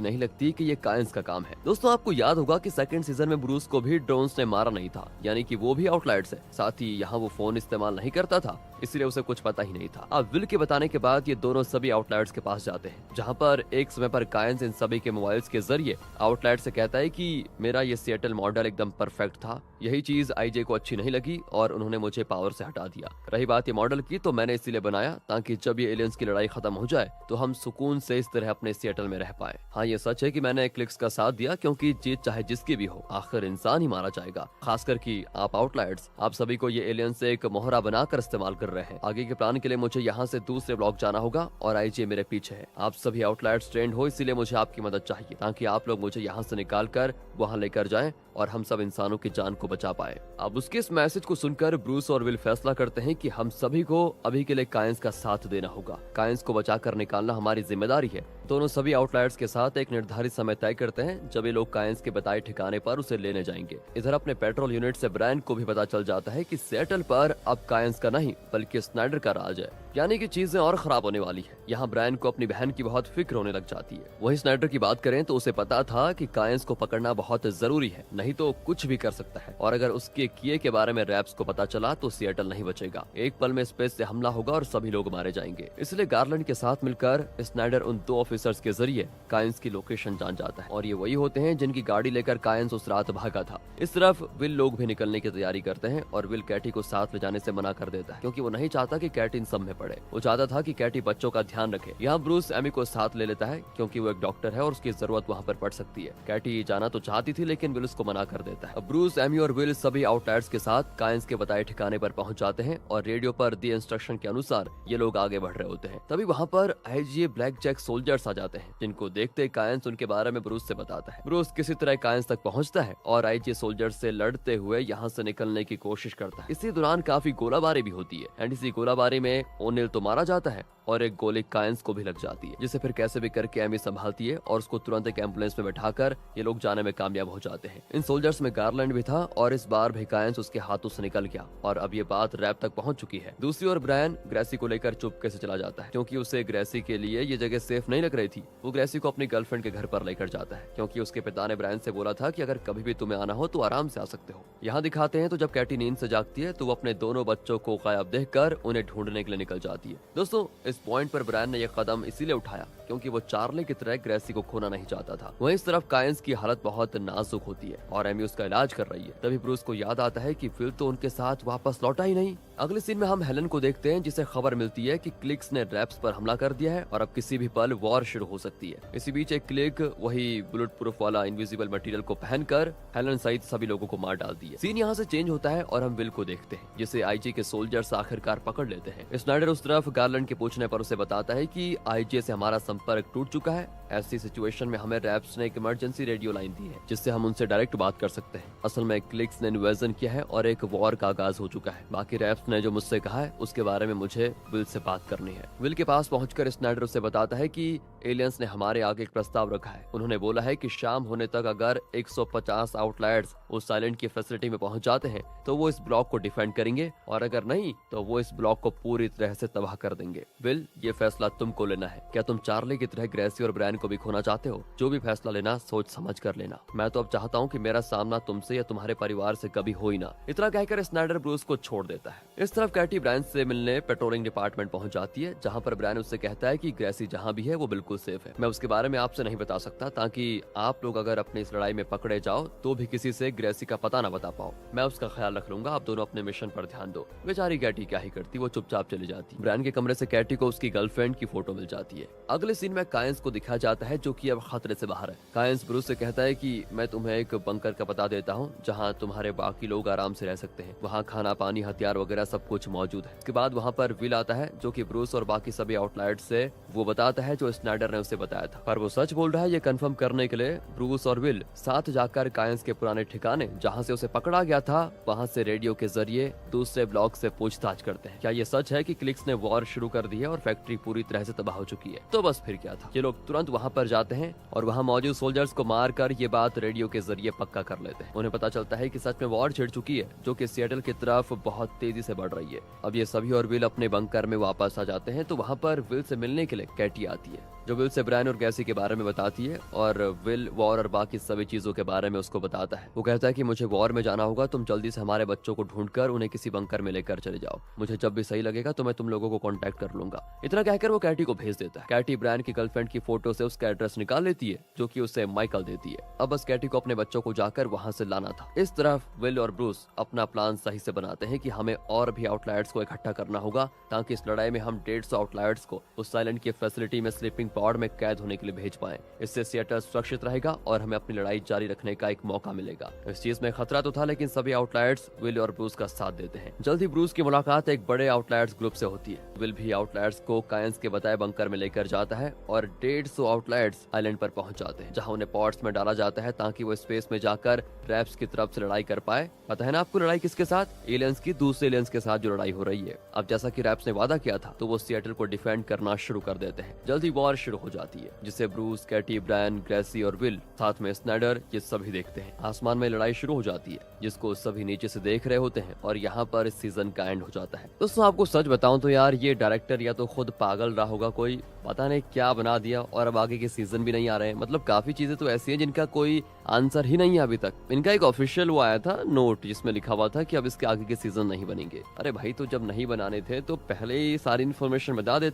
नहीं लगती कि ये कायंस का काम है। दोस्तों, आपको याद होगा कि सेकंड सीजन में ब्रूस को भी ड्रोन्स ने मारा नहीं था, यानी कि वो भी आउटलायर्स है। साथ ही यहाँ वो फोन इस्तेमाल नहीं करता था, इसलिए उसे कुछ पता ही नहीं था। अब विल के बताने के बाद ये दोनों सभी आउटलायर्स के पास जाते हैं, जहाँ पर एक समय पर कायंस इन सभी के मोबाइल्स के जरिए आउटलायर से कहता है कि मेरा ये सिएटल मॉडल एकदम परफेक्ट था। यही चीज आईजे को अच्छी नहीं लगी और उन्होंने मुझे पावर से हटा दिया। रही बात ये मॉडल की, तो मैंने इसीलिए बनाया ताकि जब ये एलियंस की लड़ाई खत्म हो जाए तो हम सुकून से इस तरह अपने सिएटल में रह पाए। हाँ, ये सच है कि मैंने क्लिक्स का साथ दिया, क्योंकि जीत चाहे जिसकी भी हो, आखिर इंसान ही मारा जाएगा। खासकर कि आप आउटलायर्स, आप सभी को ये एलियंस से एक मोहरा बनाकर इस्तेमाल कर रहे हैं। आगे के प्लान के लिए मुझे यहाँ से दूसरे ब्लॉक जाना होगा और आईजे मेरे पीछे है। आप सभी आउटलायर्स ट्रेंड हो, इसीलिए मुझे आपकी मदद चाहिए, ताकि आप लोग मुझे यहाँ से निकाल कर वहाँ लेकर जाएं और हम सब इंसानों की जान को बचा पाए। अब उसके इस मैसेज को सुनकर ब्रूस और विल फैसला करते हैं कि हम सभी को अभी के लिए कायंस का साथ देना होगा। कायंस को बचाकर निकालना हमारी जिम्मेदारी है। दोनों सभी आउटलायर्स के साथ एक निर्धारित समय तय करते हैं, जब ये लोग कायंस के बताए ठिकाने पर उसे लेने जाएंगे। इधर अपने पेट्रोल यूनिट से ब्रायन को भी पता चल जाता है कि सिएटल पर अब कायंस का नहीं बल्कि स्नाइडर का राज है, यानी कि चीजें और खराब होने वाली है। यहाँ ब्रायन को अपनी बहन की बहुत फिक्र होने लग जाती है। वहीं स्नाइडर की बात करें तो उसे पता था कि कायंस को पकड़ना बहुत जरूरी है, नहीं तो कुछ भी कर सकता है, और अगर उसके किए के बारे में रैप्स को पता चला तो सिएटल नहीं बचेगा। एक पल में स्पेस से हमला होगा और सभी लोग मारे जाएंगे। इसलिए गार्लैंड के साथ मिलकर स्नाइडर उन दो ऑफिसर्स के जरिए कायंस की लोकेशन जान जाता है, और ये वही होते हैं जिनकी गाड़ी लेकर कायंस उस रात भागा था। इस तरफ विल लोग भी निकलने की तैयारी करते हैं और विल कैटी को साथ ले जाने से मना कर देता है, क्योंकि वो नहीं चाहता कि कैटी इन सब में पड़े। वो चाहता था कि कैटी बच्चों का ध्यान रखे। यहाँ ब्रूस एमी को साथ ले लेता है, क्योंकि वो एक डॉक्टर है और उसकी जरूरत वहाँ पर पड़ सकती है। कैटी जाना तो चाहती थी, लेकिन विल उसको मना कर देता है। ब्रूस, एमी और विल सभी आउटलायर्स के साथ कायंस के बताए ठिकाने पर पहुंच जाते हैं और रेडियो पर दिए इंस्ट्रक्शन के अनुसार ये लोग आगे बढ़ रहे होते हैं। तभी वहाँ पर आईजी ब्लैक जैक सोल्जर्स आ जाते हैं, जिनको देखते कायंस उनके बारे में ब्रूस से बताता है। ब्रूस किसी तरह कायंस तक पहुंचता है और आईजी सोल्जर्स से लड़ते हुए यहाँ से निकलने की कोशिश करता है। इसी दौरान काफी गोलाबारी भी होती है एंड इसी गोलाबारी में ओनेल तो मारा जाता है और एक गोली कायंस को भी लग जाती है, जिसे फिर कैसे भी करके एमी संभालती है और उसको तुरंत एक एम्बुलेंस में बैठाकर ये लोग जाने में कामयाब हो जाते हैं। इन सोल्जर्स में गारलैंड भी था और इस बार भी कायंस उसके हाथों से निकल गया और अब ये बात रैप तक पहुंच चुकी है। दूसरी ओर ब्रायन ग्रेसी को लेकर चुपके से चला जाता है क्योंकि उसे ग्रेसी के लिए ये जगह सेफ नहीं लग रही थी। वो ग्रेसी को अपनी गर्लफ्रेंड के घर पर लेकर जाता है क्योंकि उसके पिता ने ब्रायन से बोला था कि अगर कभी भी तुम्हें आना हो तो आराम से आ सकते हो। यहाँ दिखाते हैं तो जब कैटी नींद से जागती है तो वो अपने दोनों बच्चों को गायब देखकर उन्हें ढूंढने के लिए निकल जाती है। दोस्तों, इस पॉइंट पर ब्रायन ने यह कदम इसीलिए उठाया क्योंकि वो चार्ली की तरह ग्रेसी को खोना नहीं चाहता था। वहीं इस तरफ कायंस की हालत बहुत नाजुक होती है और एमी उसका इलाज कर रही है। तभी ब्रूस को याद आता है कि फिल तो उनके साथ वापस लौटा ही नहीं। अगले सीन में हम हेलन को देखते हैं जिसे खबर मिलती है कि क्लिक्स ने रैप्स पर हमला कर दिया है और अब किसी भी पल वॉर शुरू हो सकती है। इसी बीच एक क्लिक वही बुलेट प्रूफ वाला इनविजिबल मटेरियल को पहनकर हेलन सहित सभी लोगों को मार डालती है। सीन यहाँ से चेंज होता है और हम विल को देखते हैं जिसे आईजी के सोल्जर्स आखिरकार पकड़ लेते हैं। स्नाइडर उस तरफ गार्लैंड के पूछने पर उसे बताता है कि आईजी से हमारा संपर्क टूट चुका है। ऐसी सिचुएशन में हमें रैप्स ने एक इमरजेंसी रेडियो लाइन दी है जिससे हम उनसे डायरेक्ट बात कर सकते हैं। असल में क्लिक्स ने इन्वेजन किया है और एक वॉर का आगाज हो चुका है। बाकी रैप्स ने जो मुझसे कहा है उसके बारे में मुझे विल से बात करनी है। विल के पास पहुंचकर स्नाइडर उसे बताता है कि एलियंस ने हमारे आगे एक प्रस्ताव रखा है। उन्होंने बोला है कि शाम होने तक अगर 150 आउटलायर्स उस साइलेंट की फैसिलिटी में पहुंच जाते हैं तो वो इस ब्लॉक को डिफेंड करेंगे और अगर नहीं तो वो इस ब्लॉक को पूरी तरह से तबाह कर देंगे। विल, ये फैसला तुमको लेना है। क्या तुम चार्ली की तरह ग्रेसी और ब्रायन को भी खोना चाहते हो? जो भी फैसला लेना सोच समझ कर लेना। मैं तो अब चाहता हूँ कि मेरा सामना तुमसे या तुम्हारे परिवार से कभी हो ही ना। इतना कहकर स्नाइडर ब्रूस को छोड़ देता है। इस तरफ कैटी ब्रायन से मिलने पेट्रोलिंग डिपार्टमेंट पहुंच जाती है जहाँ पर ब्रायन उससे कहता है कि ग्रेसी जहाँ भी है वो बिल्कुल सेफ है। मैं उसके बारे में आपसे नहीं बता सकता ताकि आप लोग अगर अपनी इस लड़ाई में पकड़े जाओ तो भी किसी से ग्रेसी का पता न बता पाओ। मैं उसका ख्याल रख लूंगा, आप दोनों अपने मिशन पर ध्यान दो। बेचारी कैटी क्या ही करती, वो चुपचाप चली जाती। ब्रायन के कमरे से कैटी को उसकी गर्लफ्रेंड की फोटो मिल जाती है। अगले सीन में कायंस को दिखाया जाता है जो कि अब खतरे से बाहर है। कायंस ब्रूस से कहता है कि मैं तुम्हें एक बंकर का पता देता हूँ जहाँ तुम्हारे बाकी लोग आराम से रह सकते हैं। वहाँ खाना पानी हथियार वगैरह सब कुछ मौजूद है। इसके बाद वहाँ पर विल आता है जो कि ब्रूस और बाकी सभी आउटलायर्स से वो बताता है जो स्नाइडर ने उसे बताया था। पर वो सच बोल रहा है ये कंफर्म करने के लिए ब्रूस और विल साथ जाकर कायंस के पुराने ठिकाने जहाँ से उसे पकड़ा गया था वहाँ से रेडियो के जरिए दूसरे ब्लॉक से पूछताछ करते हैं। क्या ये सच है कि क्लिक्स ने वॉर शुरू कर दी है और फैक्ट्री पूरी तरह से तबाह हो चुकी है? तो बस फिर क्या था। ये लोग तुरंत वहाँ पर जाते हैं और वहाँ मौजूद सोल्जर्स को मारकर ये बात रेडियो के जरिए पक्का कर लेते हैं। उन्हें पता चलता है कि सच में वॉर छिड़ चुकी है जो कि सिएटल की तरफ बहुत तेजी से बढ़ रही है। अब ये सभी और विल अपने बंकर में वापस आ जाते हैं तो वहाँ पर विल से मिलने के लिए कैटी आती है जो विल से ब्रायन और गैसी के बारे में बताती है और विल वॉर और बाकी सभी चीजों के बारे में उसको बताता है। वो कहता है कि मुझे वॉर में जाना होगा, तुम जल्दी से हमारे बच्चों को ढूंढकर उन्हें किसी बंकर में लेकर चले जाओ। मुझे जब भी सही लगेगा तो मैं तुम लोगों को कांटेक्ट कर लूंगा। इतना कहकर वो कैटी को भेज देता है। कैटी ब्रायन की गर्लफ्रेंड की फोटो से उसका एड्रेस निकाल लेती है जो कि उसे माइकल देती है। अब बस कैटी को अपने बच्चों को जाकर वहां से लाना था। इस तरफ विल और ब्रूस अपना प्लान सही से बनाते हैं कि हमें और भी आउटलायर्स को इकट्ठा करना होगा ताकि इस लड़ाई में हम 150 आउटलायर्स को उस साइलेंट की फैसिलिटी में स्लीपिंग पॉड में कैद होने के लिए भेज पाएं। इससे सिएटल सुरक्षित रहेगा और हमें अपनी लड़ाई जारी रखने का एक मौका मिलेगा। इस चीज में खतरा तो था लेकिन सभी आउटलायर्स विल और ब्रूस का साथ देते हैं। जल्द ही ब्रूस की मुलाकात एक बड़े आउटलायर्स ग्रुप से होती है। विल भी आउटलायर्स को कायंस के बताए बंकर में लेकर जाता है और 150 आउटलायर्स आइलैंड पर पहुंच जाते हैं जहां उन्हें पॉड्स में डाला जाता है ताकि वो स्पेस में जाकर रैप्स की तरफ से लड़ाई कर पाए। पता है ना आपको लड़ाई किसके साथ? एलियंस की, दूसरे एलियंस के साथ जो लड़ाई हो रही है। अब जैसा कि रैप्स ने वादा किया था तो वो सिएटल को डिफेंड करना शुरू कर देते हैं। जल्दी वॉर शुरू हो जाती है जिसे ब्रूस, कैटी, ब्रायन, ग्रेसी और विल साथ में स्नाइडर ये सभी देखते हैं। आसमान में लड़ाई शुरू हो जाती है जिसको सभी नीचे से देख रहे होते हैं और यहाँ पर इस सीजन का एंड हो जाता है। दोस्तों आपको सच बताऊं तो यार ये डायरेक्टर या तो खुद पागल रहा होगा, कोई पता नहीं क्या बना दिया और अब आगे के सीजन भी नहीं आ रहे हैं। मतलब काफी चीजें तो ऐसी हैं जिनका कोई आंसर ही नहीं है अभी तक। इनका एक ऑफिशियल वो आया था नोट जिसमें लिखा हुआ था कि अब इसके आगे के सीजन नहीं बनेंगे। अरे भाई तो जब नहीं बनाने थे तो पहले ही सारी इन्फॉर्मेशन बता देते